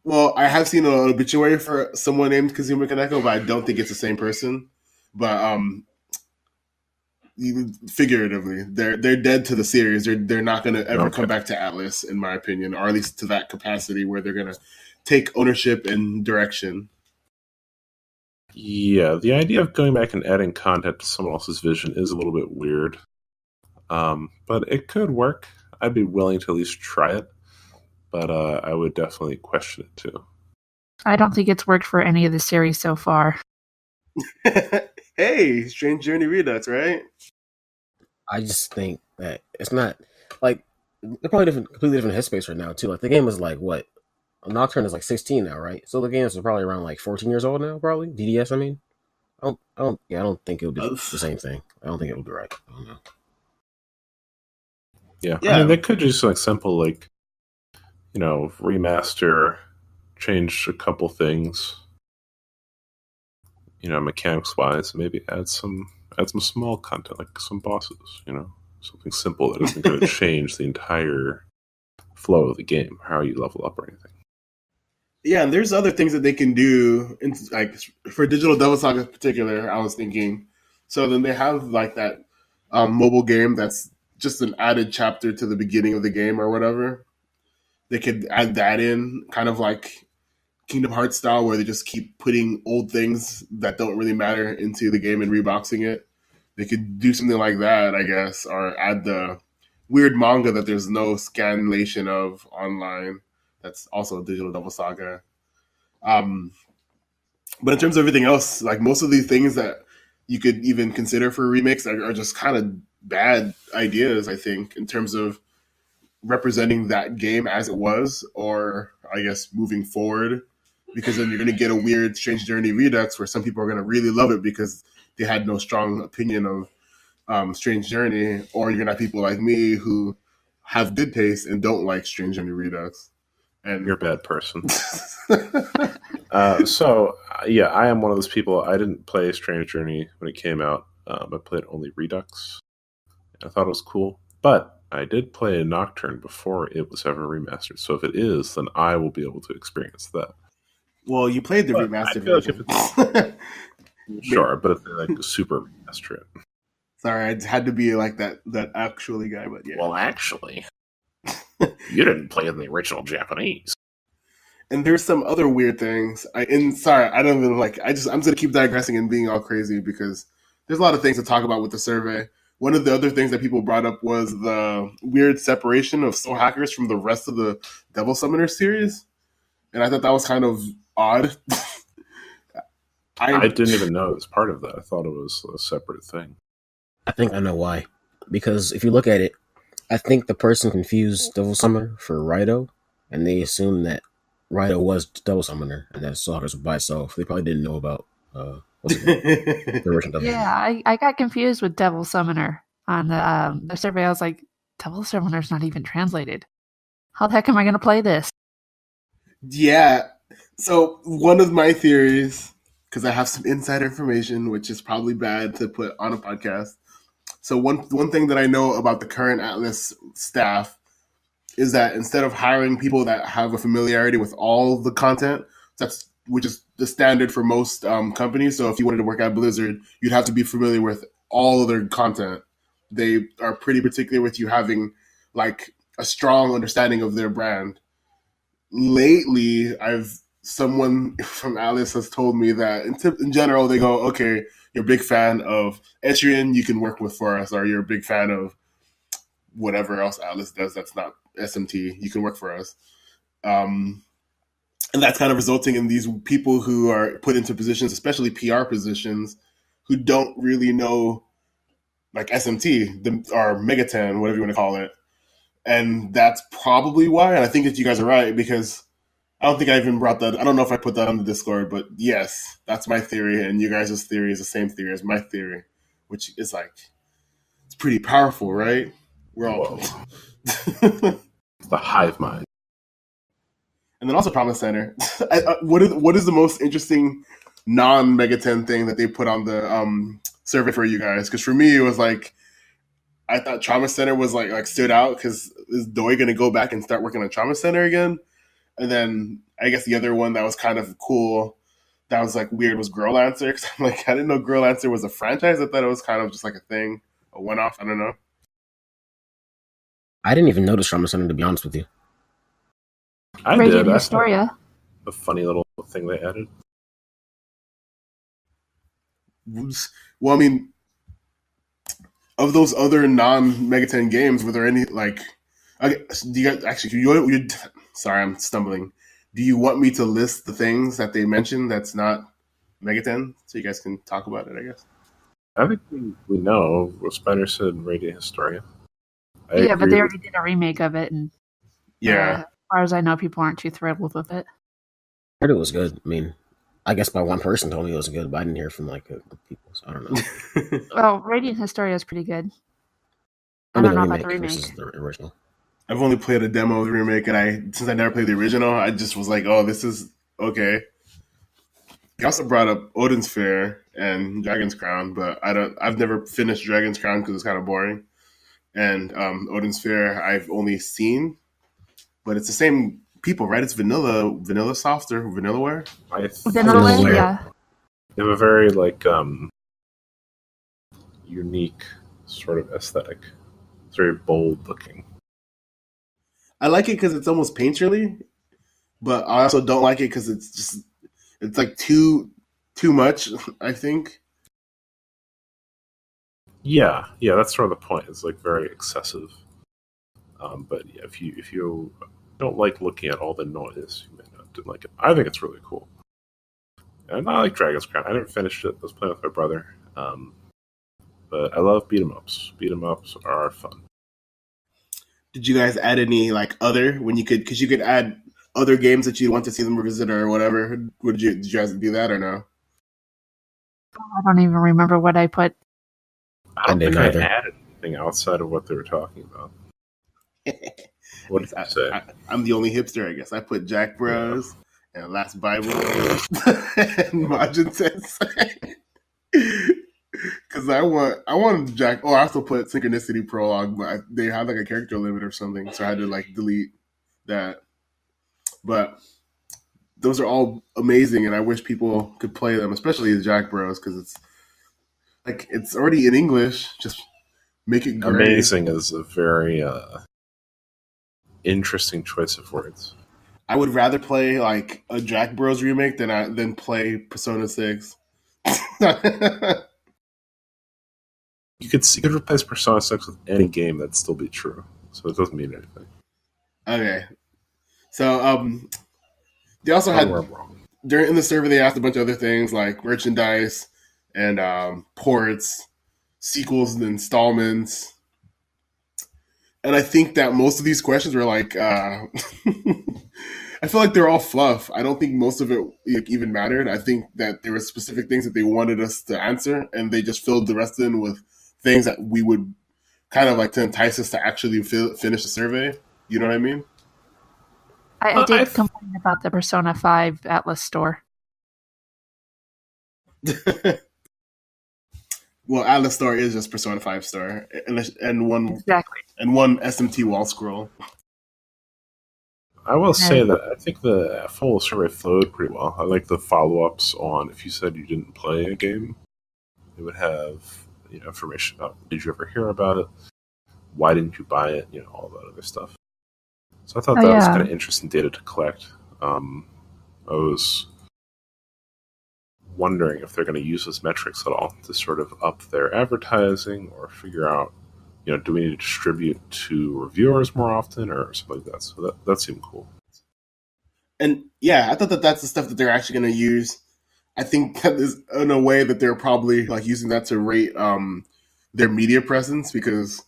well, I have seen an obituary for someone named Kazuma Kaneko, but I don't think it's the same person. But figuratively, they're dead to the series. They're not going to ever come back to Atlas, in my opinion, or at least to that capacity where they're going to take ownership and direction. Yeah, the idea of going back and adding content to someone else's vision is a little bit weird. But it could work. I'd be willing to at least try it. But I would definitely question it too. I don't think it's worked for any of the series so far. Hey, Strange Journey Redux, right? I just think that it's not like they're probably completely different headspace right now too. Like the game is like what? Nocturne is like 16 now, right? So the game is probably around like 14 years old now, probably. DDS, I mean. I don't think it'll be the same thing. I don't think it'll be right. I don't know. Yeah. I mean, they could just like simple like, remaster, change a couple things, mechanics wise, maybe add some small content like some bosses, something simple that isn't going to change the entire flow of the game, how you level up or anything. Yeah, and there's other things that they can do, like for Digital Devil Saga in particular. I was thinking, so then they have like that mobile game that's just an added chapter to the beginning of the game or whatever. They could add that in, kind of like Kingdom Hearts style, where they just keep putting old things that don't really matter into the game and reboxing it. They could do something like that, I guess, or add the weird manga that there's no scanlation of online. That's also a Digital Devil Saga. But in terms of everything else, like most of these things that you could even consider for remakes are just kind of bad ideas, I think, in terms of representing that game as it was, or I guess moving forward, because then you're going to get a weird Strange Journey Redux where some people are going to really love it because they had no strong opinion of Strange Journey, or you're going to have people like me who have good taste and don't like Strange Journey Redux. And you're a bad person. Yeah, I am one of those people. I didn't play Strange Journey when it came out. I played only Redux. I thought it was cool, but I did play a Nocturne before it was ever remastered. So if it is, then I will be able to experience that. Well, you played the remastered version. Sure, but if they like super remaster it. Sorry, I had to be like that actually guy, but yeah. Well, actually, you didn't play in the original Japanese. And there's some other weird things. I'm just gonna keep digressing and being all crazy because there's a lot of things to talk about with the survey. One of the other things that people brought up was the weird separation of Soul Hackers from the rest of the Devil Summoner series. And I thought that was kind of odd. I didn't even know it was part of that. I thought it was a separate thing. I think I know why. Because if you look at it, I think the person confused Devil Summoner for Raito, and they assumed that Raito was Devil Summoner, and that Soul Hackers was by itself. They probably didn't know about the original Devil Summoner. I got confused with Devil Summoner on the survey. I was like, Devil Summoner's not even translated. How the heck am I going to play this? Yeah. So one of my theories, because I have some insider information, which is probably bad to put on a podcast. So one thing that I know about the current Atlas staff is that instead of hiring people that have a familiarity with all the content, which is the standard for most companies. So if you wanted to work at Blizzard, you'd have to be familiar with all of their content. They are pretty particular with you having like a strong understanding of their brand. Lately, someone from Atlas has told me that in general, they go, okay, you're a big fan of Etrian, you can work with for us, or you're a big fan of whatever else Atlas does that's not SMT, you can work for us. And that's kind of resulting in these people who are put into positions, especially PR positions, who don't really know like SMT or Megaten, whatever you want to call it. And that's probably why. And I think that you guys are right, because I don't think I even brought that. I don't know if I put that on the Discord, but yes, that's my theory. And you guys' theory is the same theory as my theory, which is like, it's pretty powerful, right? We're all the hive mind. And then also Promise Center. What is the most interesting non-Megaten thing that they put on the survey for you guys? Because for me, it was like, I thought Trauma Center was like stood out because is Doi going to go back and start working on Trauma Center again? And then I guess the other one that was kind of cool, that was like weird, was Girl Answer. Cause I'm like, I didn't know Girl Answer was a franchise. I thought it was kind of just like a thing, a one-off. I don't know. I didn't even notice Trauma Center, to be honest with you. I Radiant did. Historia. A funny little thing they added. Well, I mean, of those other non-Megaten games, were there any like? Do you guys actually? Sorry, I'm stumbling. Do you want me to list the things that they mentioned that's not Megaten, so you guys can talk about it? I guess. I think we know what Spider said. Radiant Historia. Yeah, but they already did a remake of it, and yeah, as far as I know, people aren't too thrilled with it. I heard it was good. I mean, I guess by one person told me it was good, but I didn't hear from like people. So I don't know. Well, Radiant Historia is pretty good. I mean, don't know the about the remake versus the original. I've only played a demo of the remake, and since I never played the original, I just was like, "Oh, this is okay." He also brought up Odin's Fair and Dragon's Crown, but I've never finished Dragon's Crown because it's kind of boring. And Odin's Fair, I've only seen, but it's the same people, right? It's Vanilla Soft or Vanillaware. Vanillaware, yeah. They have a very like unique sort of aesthetic. It's very bold looking. I like it because it's almost painterly, but I also don't like it because it's like too much, I think. Yeah, that's sort of the point. It's like very excessive. But yeah, if you don't like looking at all the noise, you may not like it. I think it's really cool. And I like Dragon's Crown. I didn't finish it. I was playing with my brother. But I love beat 'em ups. Beat 'em ups are fun. Did you guys add any like other when you could? Because you could add other games that you want to see them revisit or whatever. Did you guys do that or no? I don't even remember what I put. I don't think I added anything outside of what they were talking about. What did you say? I'm the only hipster, I guess. I put Jack Bros and Last Bible and Majin Sensei. Because I wanted Jack. Oh, I also put Synchronicity Prologue, but they had like a character limit or something, so I had to like delete that. But those are all amazing, and I wish people could play them, especially the Jack Bros, because it's already in English. Just make it great. Amazing is a very interesting choice of words. I would rather play like a Jack Bros remake than play Persona 6. You could replace Persona 6 with any game, that'd still be true. So it doesn't mean anything. Okay. So they also had in the survey they asked a bunch of other things like merchandise and ports, sequels and installments. And I think that most of these questions were like I feel like they're all fluff. I don't think most of it even mattered. I think that there were specific things that they wanted us to answer, and they just filled the rest in with things that we would kind of like to entice us to actually finish the survey. You know what I mean? I did complain about the Persona 5 Atlas store. Well, Atlas store is just Persona 5 store, and one SMT wall scroll. I will say that I think the full survey flowed pretty well. I like the follow-ups on if you said you didn't play a game, it would have information about did you ever hear about it, why didn't you buy it, all that other stuff. So I thought that was kind of interesting data to collect. I was wondering if they're going to use those metrics at all to sort of up their advertising or figure out, do we need to distribute to reviewers more often or something like that. So that seemed cool. And yeah, I thought that's the stuff that they're actually going to use. I think that is in a way that they're probably like using that to rate their media presence, because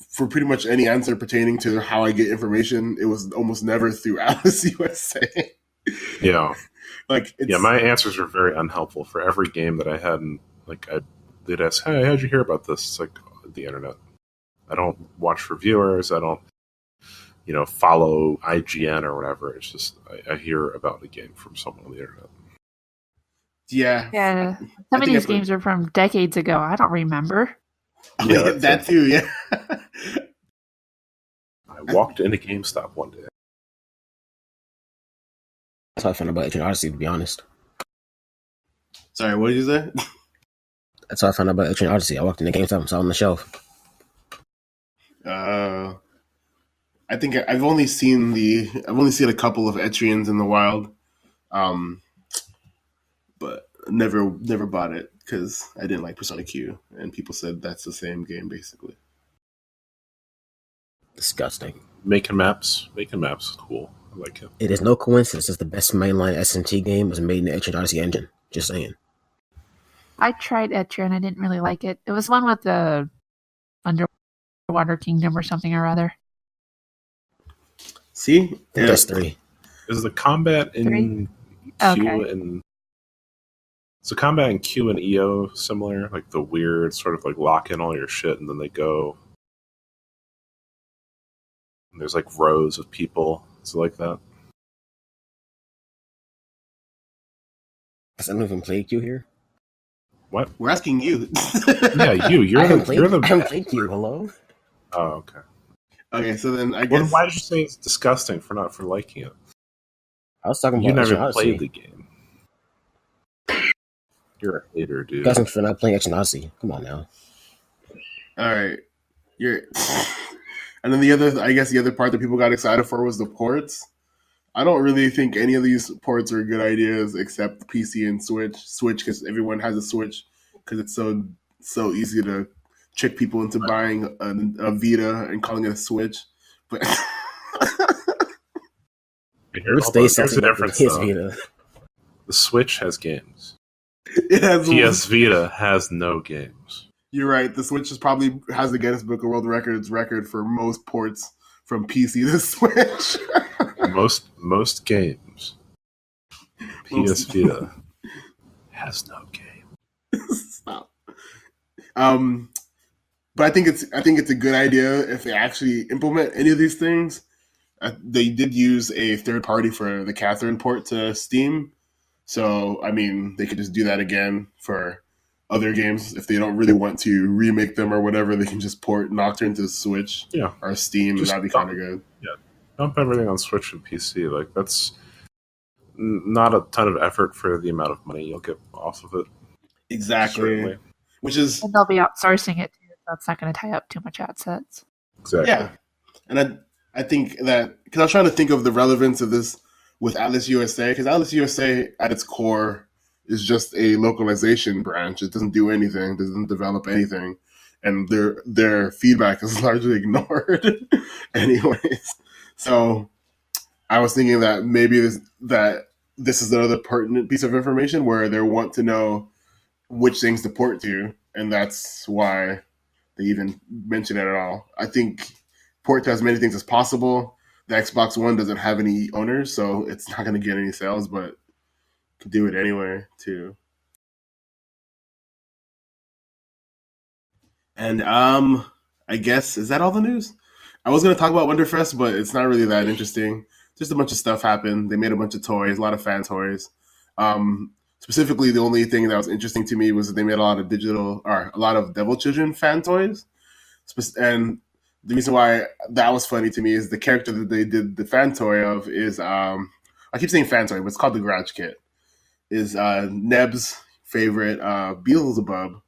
for pretty much any answer pertaining to how I get information, it was almost never through Alice USA. Yeah. My answers are very unhelpful. For every game that I hadn't, they'd ask, hey, how'd you hear about this? It's like the internet. I don't watch reviewers. I don't, follow IGN or whatever. It's just, I hear about the game from someone on the internet. Yeah. Yeah. Some of these games are from decades ago. I don't remember. Yeah, that too, yeah. I walked into GameStop one day. That's how I found out about Ancient Odyssey, to be honest. Sorry, what did you say? That's how I found out about Ancient Odyssey. I walked into GameStop and saw it on the shelf. I think I've only seen a couple of Etrians in the wild, but never bought it because I didn't like Persona Q, and people said that's the same game basically. Disgusting. Making maps is cool. I like it. It is no coincidence that the best mainline SMT game was made in the Ancient Odyssey engine. Just saying. I tried Etcher and I didn't really like it. It was one with the Underwater Kingdom or something or other. See? Yeah. That's 3. Is the combat in Q and... Is the combat in Q and EO similar? Like the weird sort of like lock in all your shit and then they go... And there's like rows of people. Is it like that? Has anyone even played Q here? What? We're asking you. Yeah, you. You're the... I haven't played Q. Hello? Oh, okay. Okay, so then I guess... Well, why did you say it's disgusting for liking it? I was talking about... You never played the game. You're a hater, dude. Disgusting for not playing Ancient Odyssey. Come on now. Alright. And then the other part that people got excited for was the ports. I don't really think any of these ports are good ideas except PC and Switch. Switch, because everyone has a Switch, because it's so easy to trick people into buying a Vita and calling it a Switch. But here's the difference, though. Vita. The Switch has games. It has PS Vita has no games. You're right. The Switch probably has the Guinness Book of World Records record for most ports from PC to Switch. most games. PS Vita has no game. Stop. But I think it's a good idea if they actually implement any of these things. They did use a third party for the Catherine port to Steam, so I mean they could just do that again for other games if they don't really want to remake them or whatever. They can just port Nocturne to Switch or Steam, and that'd be kind of good. Yeah, dump everything on Switch and PC. Like that's not a ton of effort for the amount of money you'll get off of it. Exactly. Certainly. And they'll be outsourcing it too. That's not going to tie up too much assets. Exactly. Yeah, and I think that because I was trying to think of the relevance of this with Atlas USA, because Atlas USA at its core is just a localization branch. It doesn't do anything, doesn't develop anything, and their feedback is largely ignored anyways. So I was thinking that maybe this is another pertinent piece of information where they want to know which things to port to, and that's why they even mention it at all. I think port to as many things as possible. The Xbox One doesn't have any owners, so it's not going to get any sales, but could do it anyway too. And I guess is that all the news? I was going to talk about Wonderfest, but it's not really that interesting. Just a bunch of stuff happened. They made a bunch of toys, a lot of fan toys. Specifically, the only thing that was interesting to me was that they made a lot of Devil Children fan toys. And the reason why that was funny to me is the character that they did the fan toy of is I keep saying fan toy, but it's called the Garage Kit. Is Neb's favorite Beelzebub.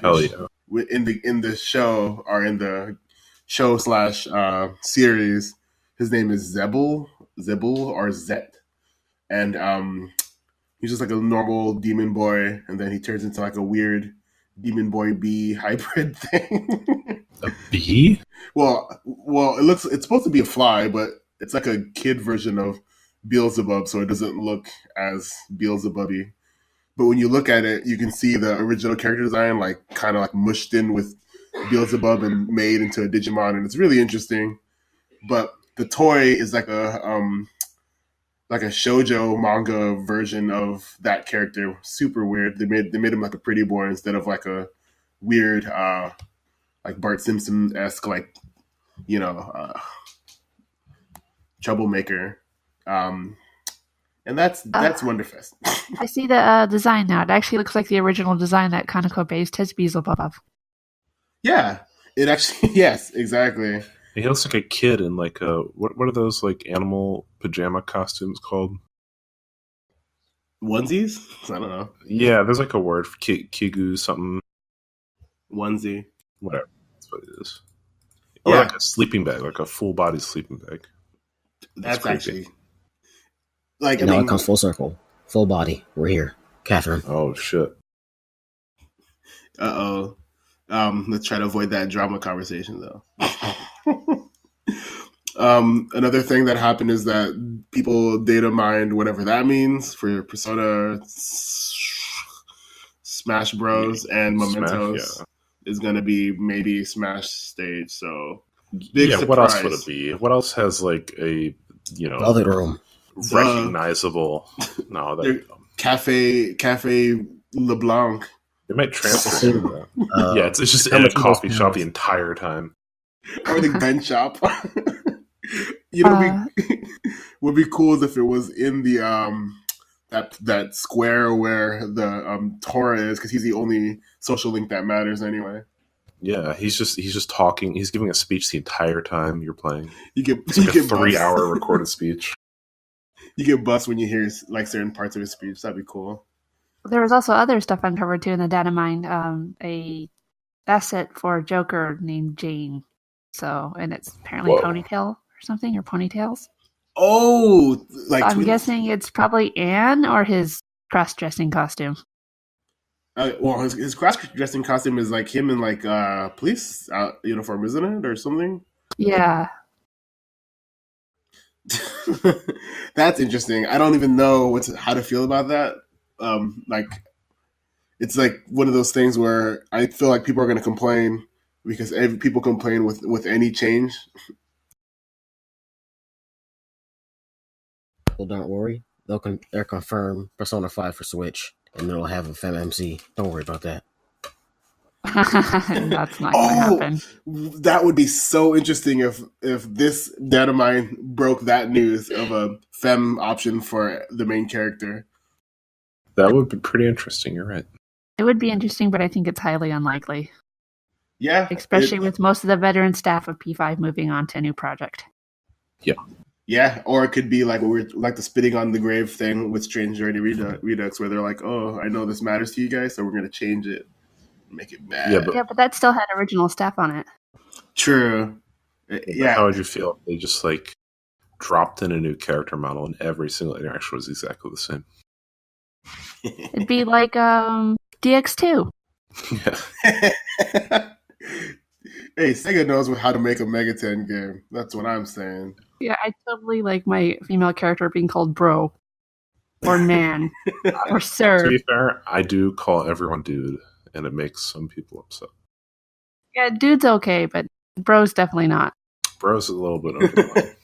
Hell yeah! In the show or in the show / series, his name is Zebul or Zet, and he's just like a normal demon boy, and then he turns into like a weird demon boy bee hybrid thing. A bee? Well, it's supposed to be a fly, but it's like a kid version of Beelzebub, so it doesn't look as Beelzebub-y. But when you look at it, you can see the original character design like kind of like mushed in with Beelzebub and made into a Digimon, and it's really interesting. But the toy is like a shoujo manga version of that character. Super weird. They made him like a pretty boy instead of like a weird like Bart Simpson-esque like troublemaker. And that's Wonderfest. I see the design now. It actually looks like the original design that Kaneko based his Beelzebub. Yeah, it actually yes, exactly. He looks like a kid in like a what are those like animal pajama costumes called? Onesies? I don't know. Yeah, there's like a word for kigu something. Onesie. Whatever. That's what it is. Yeah. Or like a sleeping bag, like a full body sleeping bag. That's actually like it comes full circle. Full body. We're here. Catherine. Oh shit. Uh-oh. Let's try to avoid that drama conversation though. Another thing that happened is that people data mined whatever that means for Persona, Smash Bros, and Mementos is going to be maybe Smash Stage. So big surprise. What else would it be? What else has like a other room recognizable? No, Cafe LeBlanc. They might transfer it. It's just in a coffee shop the entire time, or the gun shop. Would be cool is if it was in the that square where the Tora is, because he's the only social link that matters anyway. Yeah, he's just talking. He's giving a speech the entire time you're playing. You get a 3-hour recorded speech. You get bust when you hear like certain parts of his speech. That'd be cool. There was also other stuff uncovered too in the data mine. A asset for Joker named Jane. So, and it's apparently ponytail or something, or ponytails. Oh, like so I'm guessing it's probably Anne or his cross-dressing costume. His cross-dressing costume is like him in like police uniform, isn't it, or something? Yeah. That's interesting. I don't even know how to feel about that. It's like one of those things where I feel like people are going to complain because people complain with any change. Well, don't worry. They'll confirm Persona 5 for Switch, and it'll have a FemMC. Don't worry about that. That's not going to happen. That would be so interesting if this data mine broke that news of a fem option for the main character. That would be pretty interesting. You're right. It would be interesting, but I think it's highly unlikely. Yeah. Especially with most of the veteran staff of P5 moving on to a new project. Yeah. Yeah, or it could be like we're like the spitting on the grave thing with Strange Journey Redux, where they're like, "Oh, I know this matters to you guys, so we're going to change it, make it bad." Yeah, but that still had original staff on it. True. Yeah. How would you feel if they just like dropped in a new character model and every single interaction was exactly the same? It'd be like DX2. Yeah. Hey, Sega knows how to make a Megaten game. That's what I'm saying. Yeah, I totally like my female character being called bro, or man, or sir. To be fair, I do call everyone dude, and it makes some people upset. Yeah, dude's okay, but bro's definitely not. Bro's a little bit overwhelming.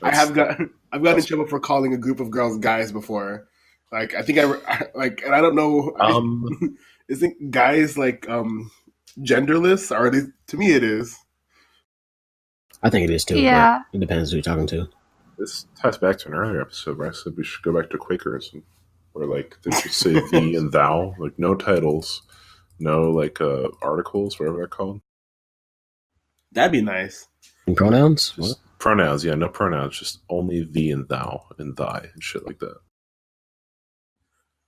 I've gotten in trouble for calling a group of girls guys before. Like, I think and I don't know. Isn't guys like genderless? Or to me, it is. I think it is too. Yeah, it depends who you're talking to. This ties back to an earlier episode where I said we should go back to Quakerism, where like they should say thee and thou, like no titles, no like articles, whatever they're called. That'd be nice. And pronouns? Pronouns, yeah, no pronouns, just only thee and thou and thy and shit like that.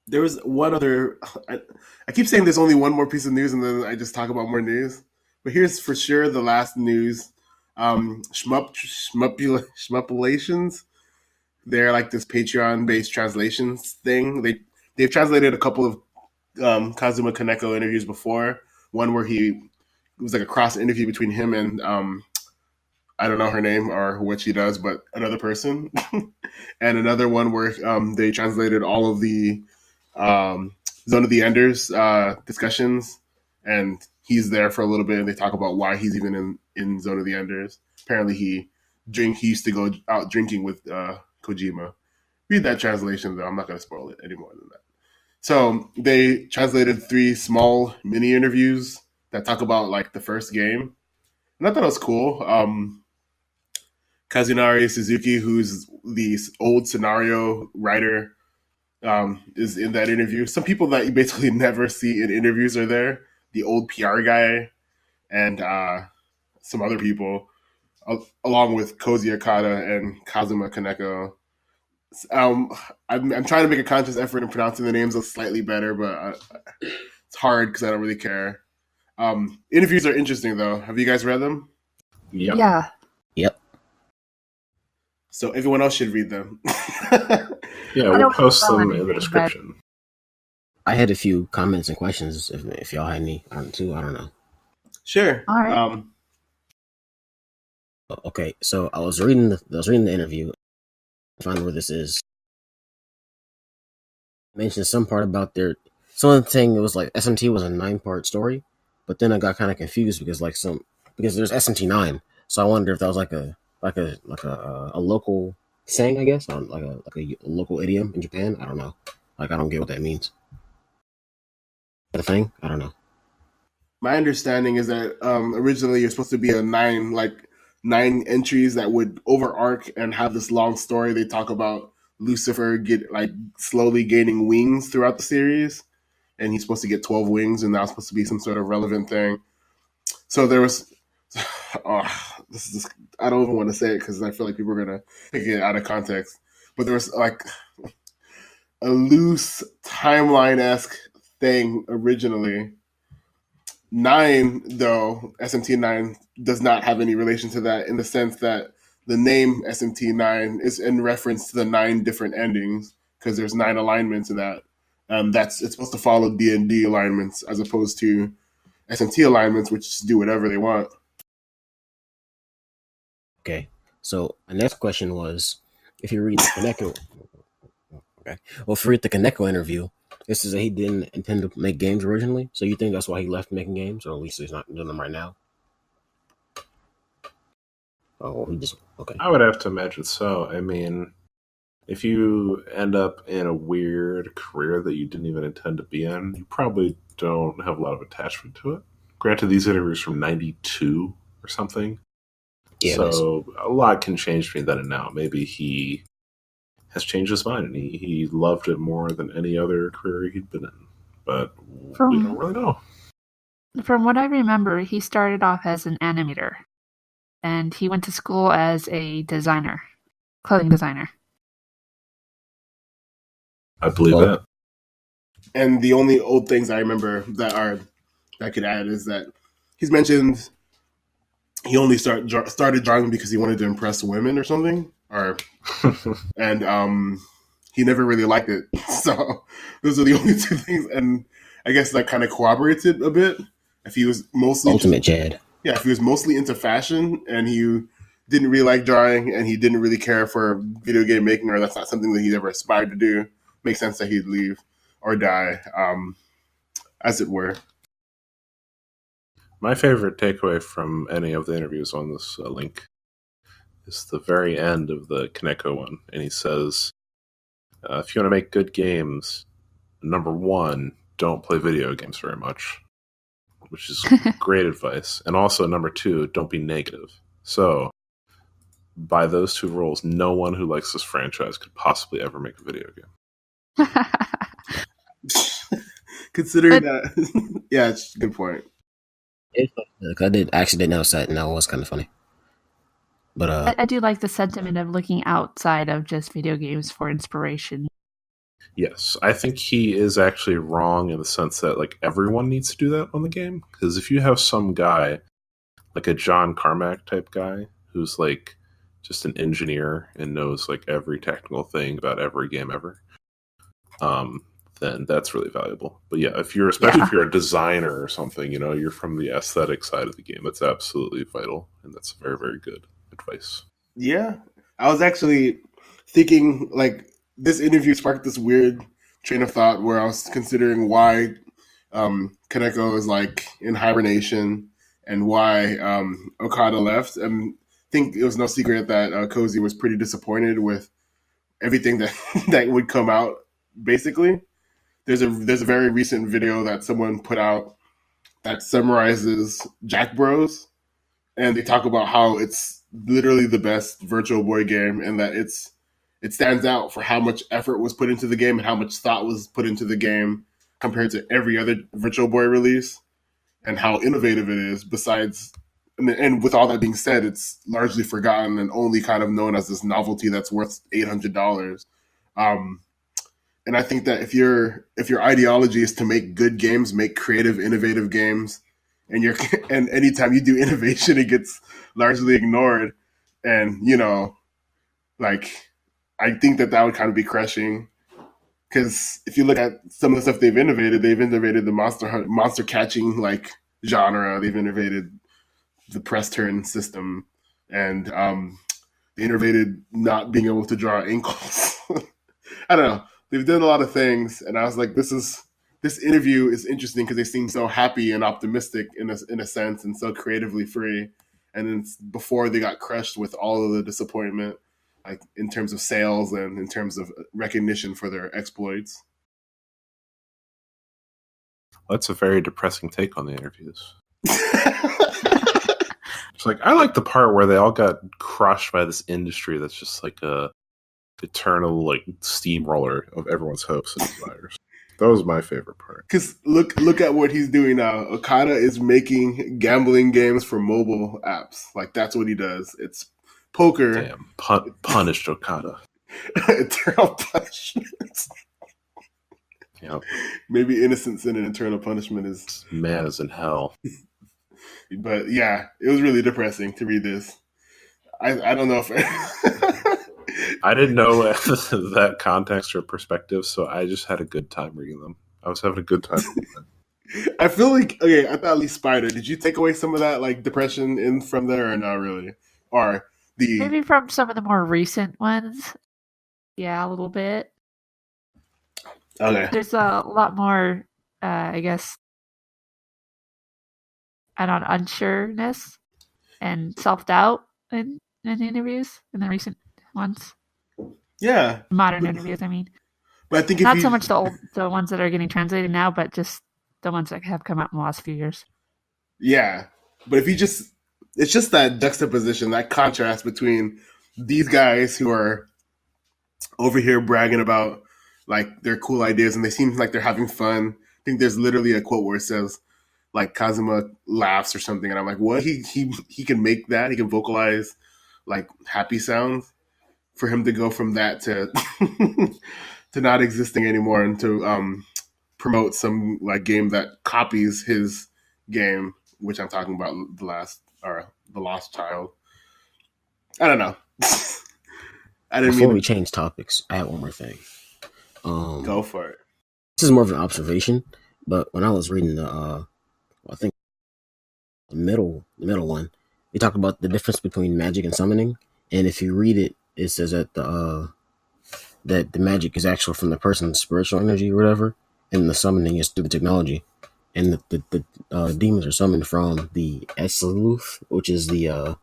There was one other. I keep saying there's only one more piece of news, and then I just talk about more news. But here's for sure the last news. Shmupulations. They're like this Patreon-based translations thing. They've translated a couple of Kazuma Kaneko interviews before. One where it was like a cross interview between him and I don't know her name or what she does, but another person. And another one where they translated all of the Zone of the Enders discussions, and he's there for a little bit, and they talk about why he's even in Zone of the Enders. Apparently he used to go out drinking with Kojima. Read that translation, though. I'm not going to spoil it any more than that. So they translated 3 small mini interviews that talk about like the first game. And I thought it was cool. Kazunari Suzuki, who's the old scenario writer, is in that interview. Some people that you basically never see in interviews are there. The old PR guy and some other people. along with Koji Okada and Kazuma Kaneko. I'm trying to make a conscious effort in pronouncing the names slightly better, but it's hard because I don't really care. Interviews are interesting, though. Have you guys read them? Yep. Yeah. Yep. So everyone else should read them. Yeah, we'll post them in the description. I had a few comments and questions if y'all had any too. I don't know. Sure. All right. Okay, so I was reading the interview. I found where this is. I mentioned some part about someone saying it was like SMT was a 9-part story, but then I got kind of confused because there's SMT 9, so I wonder if that was like a local saying, I guess, or like a local idiom in Japan. I don't know. Like, I don't get what that means. Is that a thing? I don't know. My understanding is that originally you're supposed to be a 9 entries that would overarch and have this long story. They talk about Lucifer slowly gaining wings throughout the series, and he's supposed to get 12 wings, and that's supposed to be some sort of relevant thing. So there was, I don't even want to say it because I feel like people are gonna take it out of context. But there was like a loose timeline-esque thing originally. 9, though, SMT9 does not have any relation to that in the sense that the name SMT9 is in reference to the 9 different endings because there's 9 alignments in that. It's supposed to follow D&D alignments as opposed to SMT alignments, which do whatever they want. Okay, so my next question was, if you read the Kaneko, if you read the Kaneko interview, it says that he didn't intend to make games originally. So you think that's why he left making games, or at least he's not doing them right now? Oh, he just okay. I would have to imagine so. I mean, if you end up in a weird career that you didn't even intend to be in, you probably don't have a lot of attachment to it. Granted, these interviews from '92 or something. Yeah, so a lot can change between then and now. Maybe he has changed his mind and he loved it more than any other career he'd been in. But we don't really know. From what I remember, he started off as an animator. And he went to school as a designer, clothing designer. I believe that. And the only old things I remember that I could add is that he's mentioned he only started drawing because he wanted to impress women or something, and he never really liked it. So those are the only 2 things, and I guess that kind of corroborates it a bit. If he was mostly ultimate Chad. Yeah, if he was mostly into fashion and he didn't really like drawing and he didn't really care for video game making, or that's not something that he ever aspired to do, makes sense that he'd leave or die, as it were. My favorite takeaway from any of the interviews on this link is the very end of the Kaneko one. And he says, if you want to make good games, number 1, don't play video games very much. Which is great advice. And also, number 2, don't be negative. So, by those 2 rules, no one who likes this franchise could possibly ever make a video game. Considering that, yeah, it's a good point. I didn't notice that, and that was kind of funny. But I do like the sentiment of looking outside of just video games for inspiration. Yes, I think he is actually wrong in the sense that like everyone needs to do that on the game. Because if you have some guy, like a John Carmack type guy, who's like just an engineer and knows like every technical thing about every game ever, then that's really valuable. But yeah, if you're if you're a designer or something, you're from the aesthetic side of the game, that's absolutely vital, and that's very, very good advice. Yeah, I was actually thinking like, this interview sparked this weird train of thought where I was considering why Kaneko is like in hibernation and why Okada left. And I think it was no secret that Cozy was pretty disappointed with everything that would come out. Basically, there's a very recent video that someone put out that summarizes Jack Bros, and they talk about how it's literally the best Virtual Boy game, and that it stands out for how much effort was put into the game and how much thought was put into the game compared to every other Virtual Boy release, and how innovative it is besides and with all that being said, it's largely forgotten and only kind of known as this novelty that's worth $800. Um, and I think that if your ideology is to make good games, make creative, innovative games, and you're and anytime you do innovation, it gets largely ignored. And like I think that would kind of be crushing. Because if you look at some of the stuff they've innovated the monster catching like genre. They've innovated the press turn system, and they innovated not being able to draw ankles. I don't know. They've done a lot of things, and I was like, this interview is interesting because they seem so happy and optimistic in a sense, and so creatively free. And then before they got crushed with all of the disappointment, like in terms of sales and in terms of recognition for their exploits. That's a very depressing take on the interviews. It's like, I like the part where they all got crushed by this industry that's just like a eternal like steamroller of everyone's hopes and desires. That was my favorite part. Because look at what he's doing now. Okada is making gambling games for mobile apps. Like that's what he does. It's poker. Damn, punished Okada. Eternal punishment. Yep. Maybe innocence in an eternal punishment is mad as in hell. But yeah, it was really depressing to read this. I don't know if I didn't know that context or perspective, so I just had a good time reading them. I was having a good time reading them. I feel like, okay, I thought at least Spider, did you take away some of that like depression in from there or not really? Or maybe from some of the more recent ones. Yeah, a little bit. Okay. There's a lot more, I guess, unsureness and self-doubt in interviews, in the recent ones. Yeah. Modern interviews, I mean. But I think not so much the ones that are getting translated now, but just the ones that have come out in the last few years. Yeah. But if you it's just that juxtaposition, that contrast between these guys who are over here bragging about like their cool ideas and they seem like they're having fun. I think there's literally a quote where it says like Kazuma laughs or something, and I'm like, what? He can make that. He can vocalize like happy sounds. For him to go from that to to not existing anymore and to promote some like game that copies his game, which I'm talking about the Lost Child. I don't know. Before we change topics, I have one more thing. Go for it. This is more of an observation, but when I was reading I think the middle one, they talked about the difference between magic and summoning, and if you read it, it says that that the magic is actual from the person's spiritual energy or whatever, and the summoning is through the technology. And the demons are summoned from the Esluth, which is the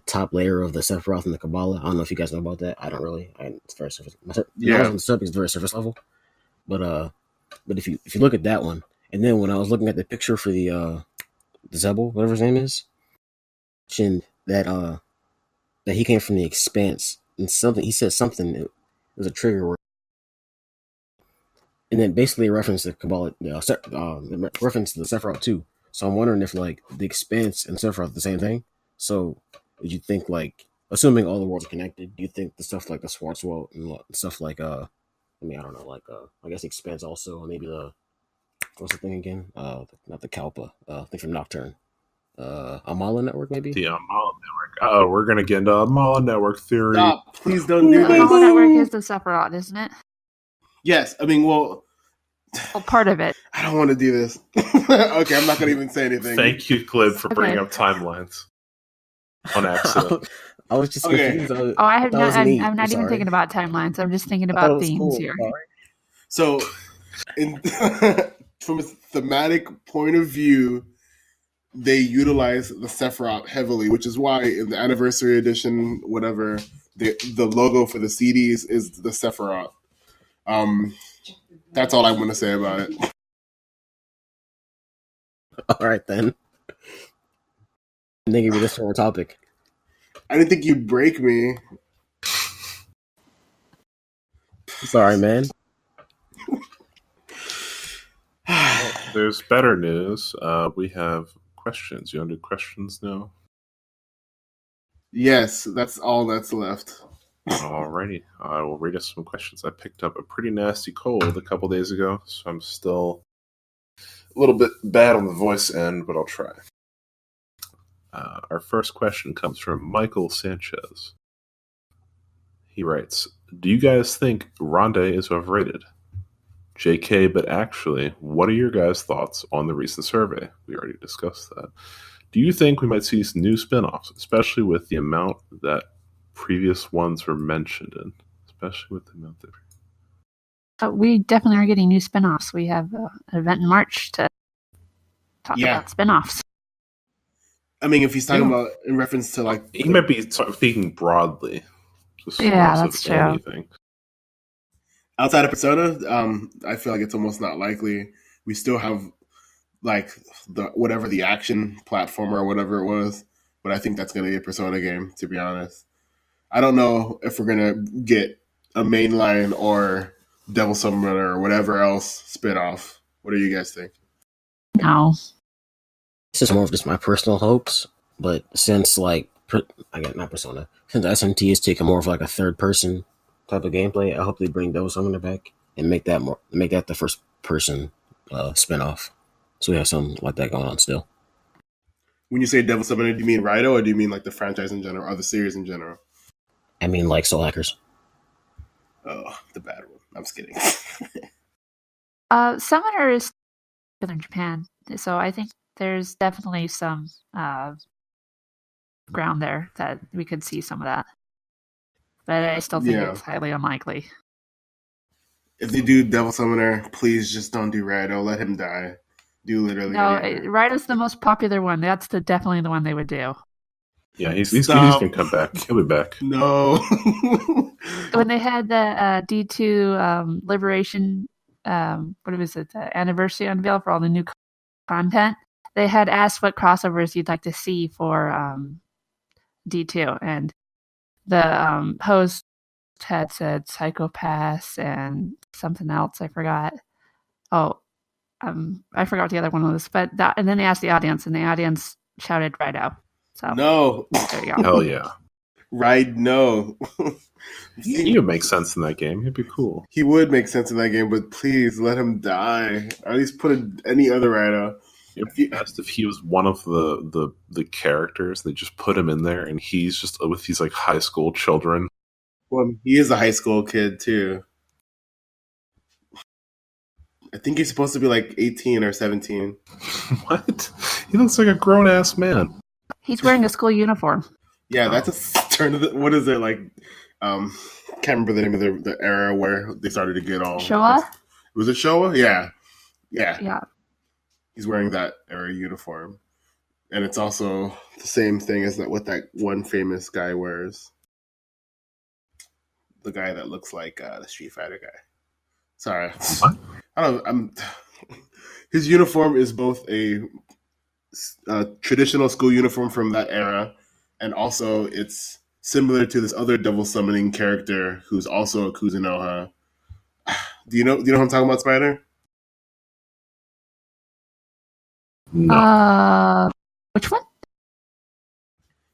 top layer of the Sephiroth and the Kabbalah. I don't know if you guys know about that. I don't really. It's very surface. The subject is very surface level. But if you look at that one, and then when I was looking at the picture for the Zebel, whatever his name is, mentioned that he came from the Expanse, and something he said something. It was a trigger word, and then basically referenced the Kabbalah, reference the Sephiroth too. So I'm wondering if like the Expanse and Sephiroth are the same thing. So would you think like, assuming all the worlds are connected, do you think the stuff like the Schwarzwald and stuff like I don't know, like I guess Expanse also, or maybe the what's the thing again? Not the Kalpa, thing from Nocturne. Amala Network, maybe? The Amala Network. Oh, we're going to get into Amala Network theory. Stop. Please don't do this. Amala Network is the Sephiroth, isn't it? Yes. I mean, well, part of it. I don't want to do this. Okay, I'm not going to even say anything. Thank you, Glib, for bringing up timelines on accident. I was just confused. I'm not even thinking about timelines. I'm just thinking about themes here. Right. So, from a thematic point of view, they utilize the Sephiroth heavily, which is why in the anniversary edition, whatever, the logo for the CDs is the Sephiroth. That's all I want to say about it. All right, then. Thank you for this whole topic. I didn't think you'd break me. Sorry, man. Well, there's better news. We have questions. You want to do questions now? Yes, that's all that's left. Alrighty, I will read us some questions. I picked up a pretty nasty cold a couple days ago, so I'm still a little bit bad on the voice end, but I'll try. Our first question comes from Michael Sanchez. He writes, do you guys think Rondé is overrated? JK, but actually, what are your guys' thoughts on the recent survey? We already discussed that. Do you think we might see new spin-offs, especially with the amount that previous ones were mentioned in? Especially with the amount that... We definitely are getting new spin-offs. We have an event in March to talk about spin-offs. I mean, if he's talking about in reference to like... He might be speaking broadly. That's true. Anything. Outside of Persona, I feel like it's almost not likely. We still have like the action platformer or whatever it was, but I think that's going to be a Persona game, to be honest. I don't know if we're going to get a mainline or Devil Summoner or whatever else spinoff. What do you guys think? No. This is more of just my personal hopes, but since not Persona, since SMT is taking more of like a third person type of gameplay, I hope they bring Devil Summoner back and make that the first person spinoff. So we have something like that going on still. When you say Devil Summoner, do you mean Raito or do you mean like the franchise in general or the series in general? I mean like Soul Hackers. Oh, the bad one. I'm just kidding. Summoner is in Japan, so I think there's definitely some ground there that we could see some of that. But I still think it's highly unlikely. If they do Devil Summoner, please just don't do Raito. Let him die. Do literally. No, Raito's the most popular one. That's definitely the one they would do. Yeah, he's going to come back. He'll be back. No. When they had the D2 Liberation, what was it, the anniversary unveil for all the new content, they had asked what crossovers you'd like to see for D2, and the host had said Psychopaths and something else. I forgot. I forgot what the other one was, but and then they asked the audience, and the audience shouted Raito. So no, there you go. Hell yeah, right? No, he would make sense in that game. He'd be cool. He would make sense in that game, but please let him die. Or at least put any other Raito. Best if he was one of the characters. They just put him in there, and he's just with these like high school children. Well, he is a high school kid too. I think he's supposed to be like 18 or 17. What? He looks like a grown ass man. He's wearing a school uniform. Yeah, that's a turn of what is it like? Can't remember the name of the era where they started to get all. Showa? Was it Showa? Yeah. Yeah. He's wearing that era uniform, and it's also the same thing as what that one famous guy wears. The guy that looks like the Street Fighter guy. Sorry, what? His uniform is both a traditional school uniform from that era, and also it's similar to this other devil summoning character who's also a Kuzunoha. Do you know what I'm talking about, Spider? No. Which one?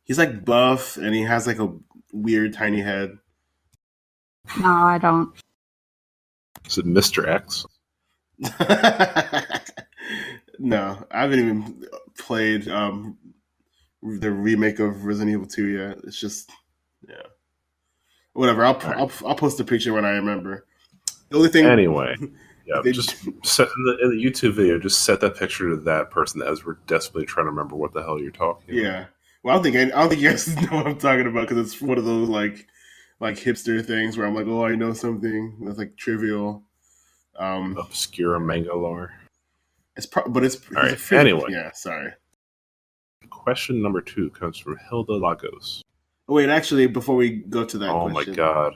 He's like buff, and he has like a weird tiny head. No, I don't. Is it Mr. X? No, I haven't even played the remake of Resident Evil 2 yet. It's just, whatever. I'll post a picture when I remember. The only thing, anyway, just set in the YouTube video. Just set that picture to that person as we're desperately trying to remember what the hell you're talking about. Yeah, well, I don't think you guys know what I'm talking about because it's one of those like hipster things where I'm like, oh, I know something that's like trivial, obscure manga lore. But it's all right. Anyway, yeah. Sorry. Question number 2 comes from Hilda Lagos. Oh, wait, actually, before we go to that, oh question, my god,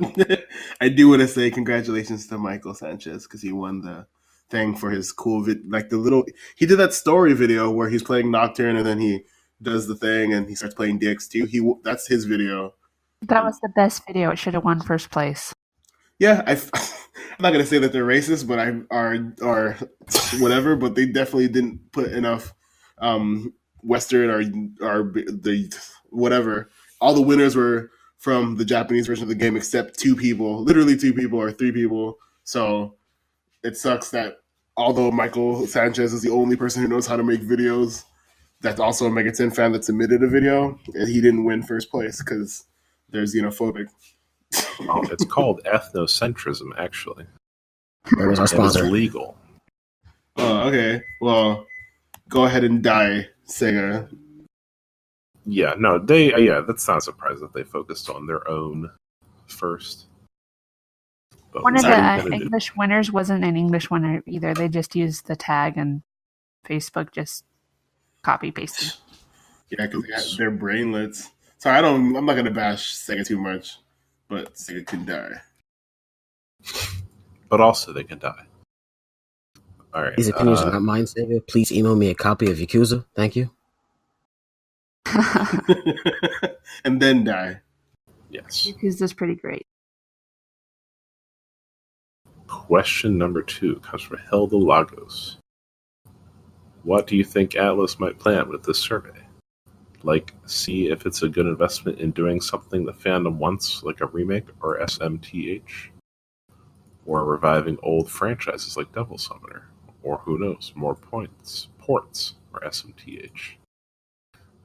I do want to say congratulations to Michael Sanchez because he won the thing for his cool he did that story video where he's playing Nocturne and then he does the thing and he starts playing DX2. That's his video. That was the best video. It should have won first place. Yeah, I'm not gonna say that they're racist, but are whatever. But they definitely didn't put enough Western or the whatever. All the winners were from the Japanese version of the game, except 2 people, literally 2 people or 3 people. So it sucks that although Michael Sanchez is the only person who knows how to make videos, that's also a Megaten fan that submitted a video, and he didn't win first place because they're xenophobic. Oh, it's called ethnocentrism, actually. That was our And it's sponsor. legal. Oh, okay. Well, go ahead and die, Sega. Yeah, no, that's not a surprise that they focused on their own first. But One of what are you the gonna do? English winners wasn't an English winner either. They just used the tag and Facebook just copy pasted. Yeah, because they're brainlets. So I'm not gonna bash Sega too much, but Sega can die. But also, they can die. All right. These opinions are not mine, Sega. Please email me a copy of Yakuza. Thank you. And then die. Yes. Yakuza's pretty great. Question number 2 comes from Hilda Lagos. What do you think Atlas might plan with this survey? Like, see if it's a good investment in doing something the fandom wants, like a remake or SMTH? Or reviving old franchises like Devil Summoner? Or who knows, more ports, or SMTH?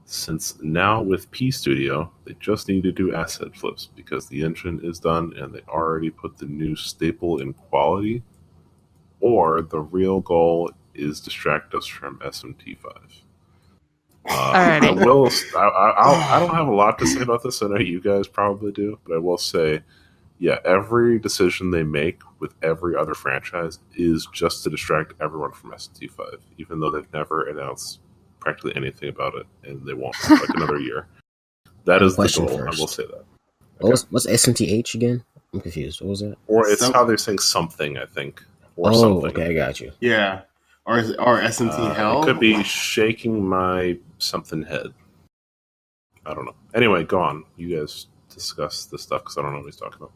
Since now with P Studio, they just need to do asset flips because the engine is done and they already put the new staple in quality, or the real goal is distract us from SMT5. I don't have a lot to say about this. I know you guys probably do, but I will say, yeah, every decision they make with every other franchise is just to distract everyone from SMT5, even though they've never announced practically anything about it, and they won't for like another year. That is the goal. First. I will say that. Okay. What's SMTH again? I'm confused. What was that? Or it's how they're saying something, I think. Or something. Okay, I got you. Yeah. Or SMT Hell? It could be shaking my something head. I don't know. Anyway, go on. You guys discuss this stuff because I don't know what he's talking about.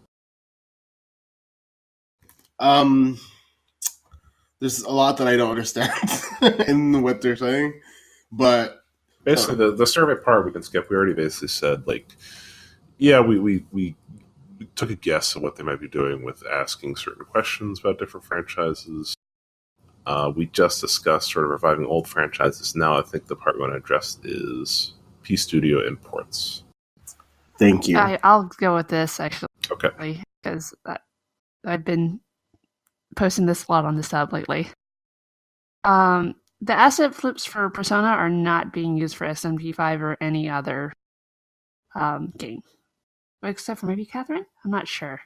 There's a lot that I don't understand in what they're saying, but basically the survey part we can skip. We already basically said, like, yeah, we took a guess at what they might be doing with asking certain questions about different franchises. We just discussed sort of reviving old franchises. Now I think the part we want to address is P Studio imports. Thank you. I'll go with this, actually. Okay. Because I've been posting this a lot on the sub lately. The asset flips for Persona are not being used for SMT5 or any other game. Except for maybe Catherine? I'm not sure.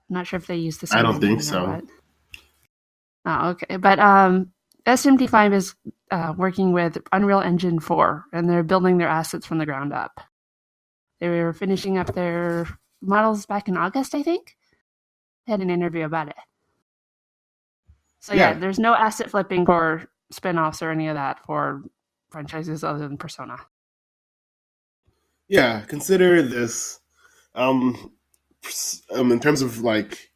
I'm not sure if they use the same. I don't think so. Oh, okay. But SMT5 is working with Unreal Engine 4, and they're building their assets from the ground up. They were finishing up their models back in August, I think. I had an interview about it. So yeah, there's no asset flipping for spin-offs or any of that for franchises other than Persona. Yeah, consider this. In terms of like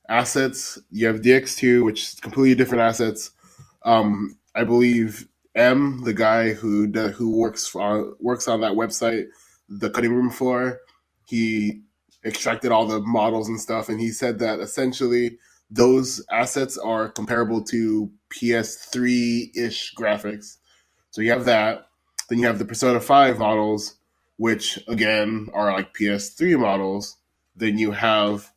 assets, you have DX2, which is completely different assets. I believe M, the guy who works on that website, the cutting room floor, he extracted all the models and stuff, and he said that essentially those assets are comparable to PS3-ish graphics. So you have that. Then you have the Persona 5 models, which again are like PS3 models. Then you have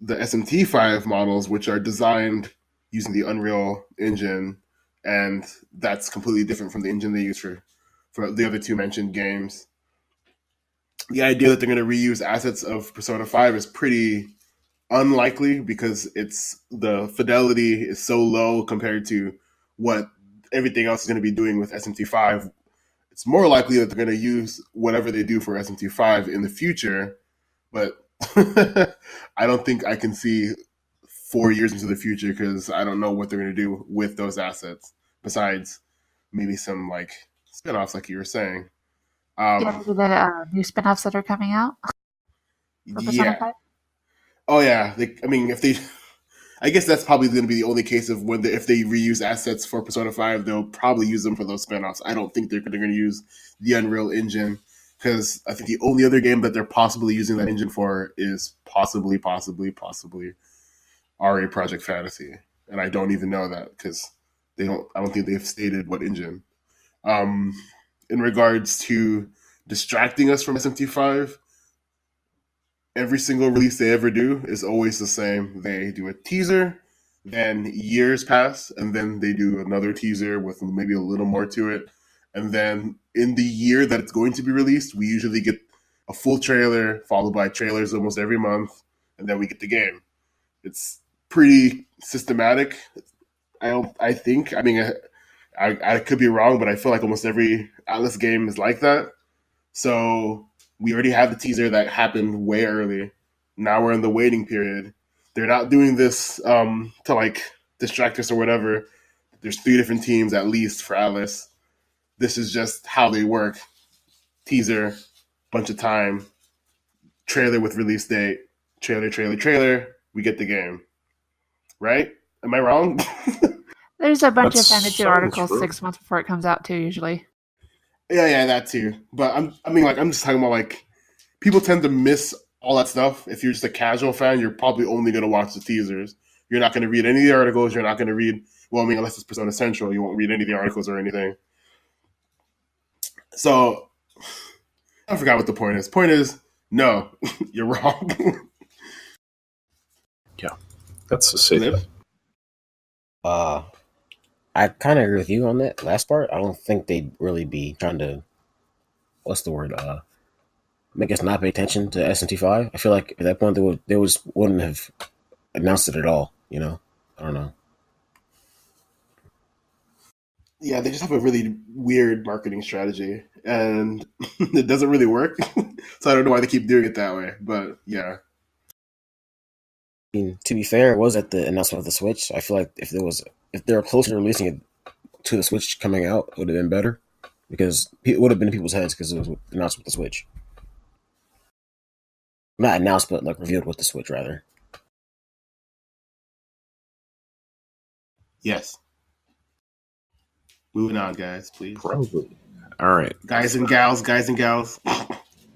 the SMT5 models, which are designed using the Unreal Engine, and that's completely different from the engine they use for the other two mentioned games. The idea that they're going to reuse assets of Persona 5 is pretty unlikely because the fidelity is so low compared to what everything else is going to be doing with SMT5. It's more likely that they're going to use whatever they do for SMT5 in the future, but I don't think I can see 4 years into the future because I don't know what they're going to do with those assets besides maybe some like spinoffs, like you were saying. The new spinoffs that are coming out for Persona 5? Oh yeah, if they I guess that's probably going to be the only case of when if they reuse assets for Persona 5, they'll probably use them for those spinoffs. I don't think they're going to use the Unreal Engine because I think the only other game that they're possibly using that engine for is possibly RA Project Fantasy, and I don't even know that because they don't. I don't think they've stated what engine. In regards to distracting us from SMT5, every single release they ever do is always the same. They do a teaser, then years pass, and then they do another teaser with maybe a little more to it. And then in the year that it's going to be released, we usually get a full trailer followed by trailers almost every month, and then we get the game. It's pretty systematic. I think. I mean, I could be wrong, but I feel like almost every Atlas game is like that. So we already have the teaser that happened way early. Now we're in the waiting period. They're not doing this to like distract us or whatever. There's 3 different teams at least for Atlas. This is just how they work. Teaser, bunch of time, trailer with release date, trailer. We get the game. Right? Am I wrong? There's a bunch That of fantasy sounds articles true. 6 months before it comes out too, usually. Yeah, that too. But I'm just talking about like people tend to miss all that stuff. If you're just a casual fan, you're probably only going to watch the teasers. You're not going to read any of the articles. You're not going to read. Well, I mean, unless it's Persona Central, you won't read any of the articles or anything. So I forgot what the point is. Point is, no, you're wrong. Yeah, that's a safe. Glib? I kind of agree with you on that last part. I don't think they'd really be trying to, what's the word, make us not pay attention to SMT5. I feel like at that point they wouldn't have announced it at all. You know, I don't know. Yeah, they just have a really weird marketing strategy, and it doesn't really work. So I don't know why they keep doing it that way. But yeah. I mean, to be fair, it was at the announcement of the Switch. I feel like if they were closer to releasing it to the Switch coming out, it would have been better because it would have been in people's heads because it was announced with the Switch. Not announced, but like revealed with the Switch, rather. Yes. Moving on, guys, please. Probably. All right. Guys and gals.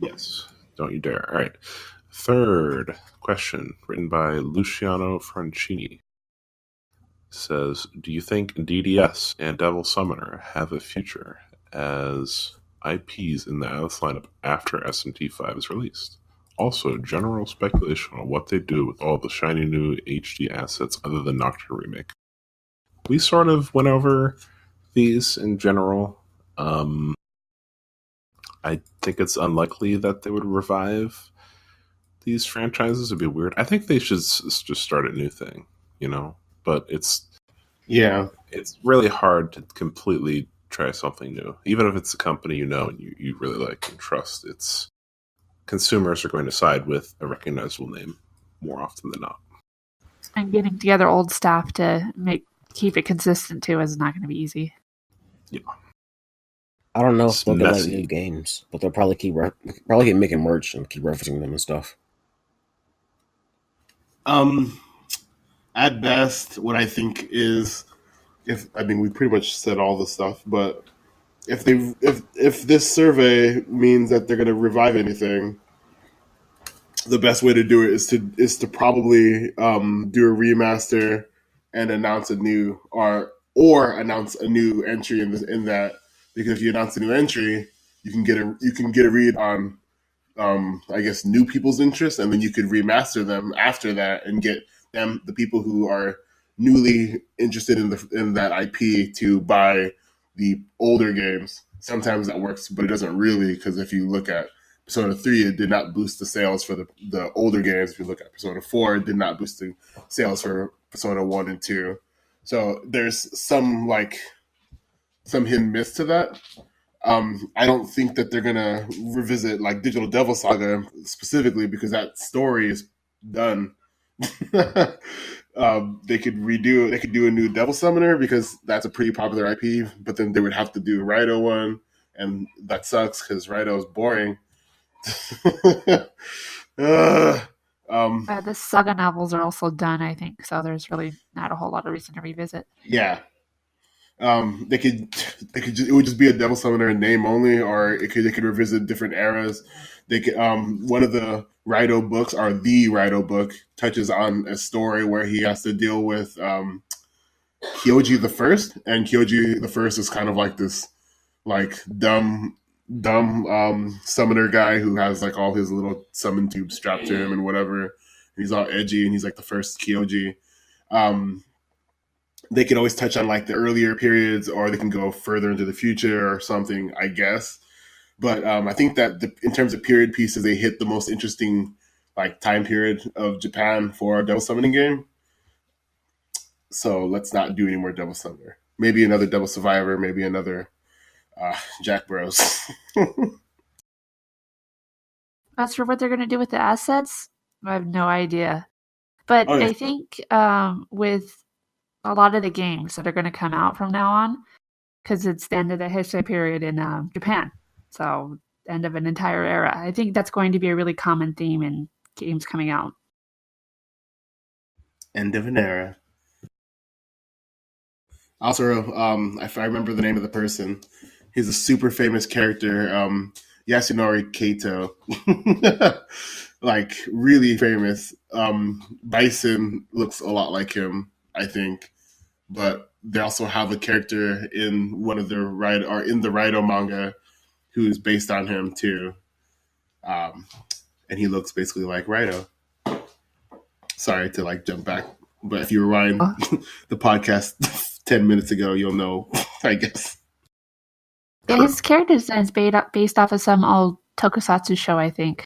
Yes. Don't you dare. All right. Third question, written by Luciano Francini, says, do you think DDS and Devil Summoner have a future as IPs in the Atlas lineup after SMT5 is released? Also, general speculation on what they do with all the shiny new HD assets other than Nocturne Remake. We sort of went over these in general. I think it's unlikely that they would revive these franchises. It'd be weird. I think they should just start a new thing, you know? But it's really hard to completely try something new. Even if it's a company you know and you really like and trust, consumers are going to side with a recognizable name more often than not. And getting together old staff to keep it consistent too is not going to be easy. Yeah. I don't know if It's they'll get like messy. new games, but they'll probably keep making merch and keep referencing them and stuff. At best, what I think is, we pretty much said all the stuff, but if this survey means that they're going to revive anything, the best way to do it is to probably do a remaster and announce a new or announce a new entry in that, because if you announce a new entry, you can get a read on I guess new people's interest, and then you could remaster them after that and get the people who are newly interested in that IP to buy the older games. Sometimes that works, but it doesn't really, because if you look at Persona 3, it did not boost the sales for the older games. If you look at Persona 4, it did not boost the sales for Persona 1 and 2. So there's some hit and miss to that. I don't think that they're gonna revisit like Digital Devil Saga specifically because that story is done. They could do a new Devil Summoner because that's a pretty popular IP, but then they would have to do a Raito one, and that sucks because Raito is boring. The saga novels are also done, I think, so there's really not a whole lot of reason to revisit. Yeah. They could it would just be a Devil Summoner in name only, or they could revisit different eras. They could one of the Raido books, or the Raido book, touches on a story where he has to deal with Kyoji the First, and Kyoji the First is kind of like this like dumb summoner guy who has like all his little summon tubes strapped to him and whatever. He's all edgy and he's like the first Kyoji. They can always touch on like the earlier periods, or they can go further into the future or something, I guess. But I think that in terms of period pieces, they hit the most interesting like time period of Japan for a Devil Summoning game. So let's not do any more Devil Summoner. Maybe another Devil Survivor, maybe another Jack Bros. As for what they're going to do with the assets, I have no idea. But Oh, yeah. I think with a lot of the games that are going to come out from now on, because it's the end of the history period in Japan, so end of an entire era. I think that's going to be a really common theme in games coming out. End of an era. Also, if I remember the name of the person, he's a super famous character, Yasunori Kato. Like, really famous. Bison looks a lot like him, I think. But they also have a character in one of the in the Raido manga who's based on him too. And he looks basically like Raido. Sorry to like jump back, but if you rewind the podcast 10 minutes ago, you'll know, I guess. Yeah, his character design is based off of some old tokusatsu show, I think.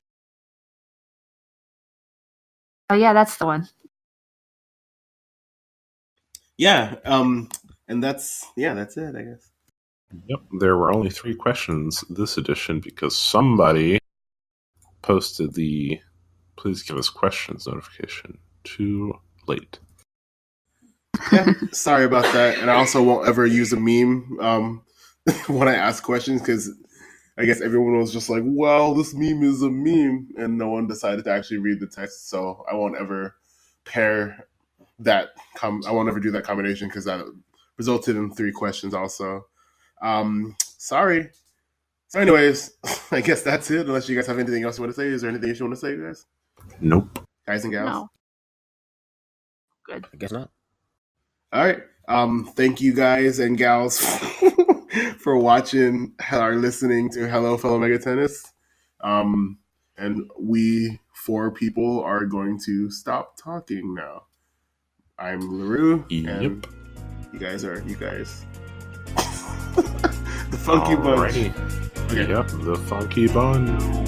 Oh yeah, that's the one. Yeah, and that's it, I guess. Yep, there were only 3 questions this edition because somebody posted the "Please give us questions" notification too late. Yeah, sorry about that, and I also won't ever use a meme when I ask questions, because I guess everyone was just like, "Well, this meme is a meme," and no one decided to actually read the text. So I won't ever pair that. I won't ever do that combination, because that resulted in 3 questions. Also, sorry. So, anyways, I guess that's it. Unless you guys have anything else you want to say, is there anything else you want to say, guys? Nope. Guys and gals. No. Good. I guess not. All right. Thank you guys and gals for watching or listening to Hello Fellow Megatennists. And we 4 people are going to stop talking now. I'm Larrue. Yep. And you guys. The Funky Bunch. Alrighty. Okay. Yep, the Funky Bunch.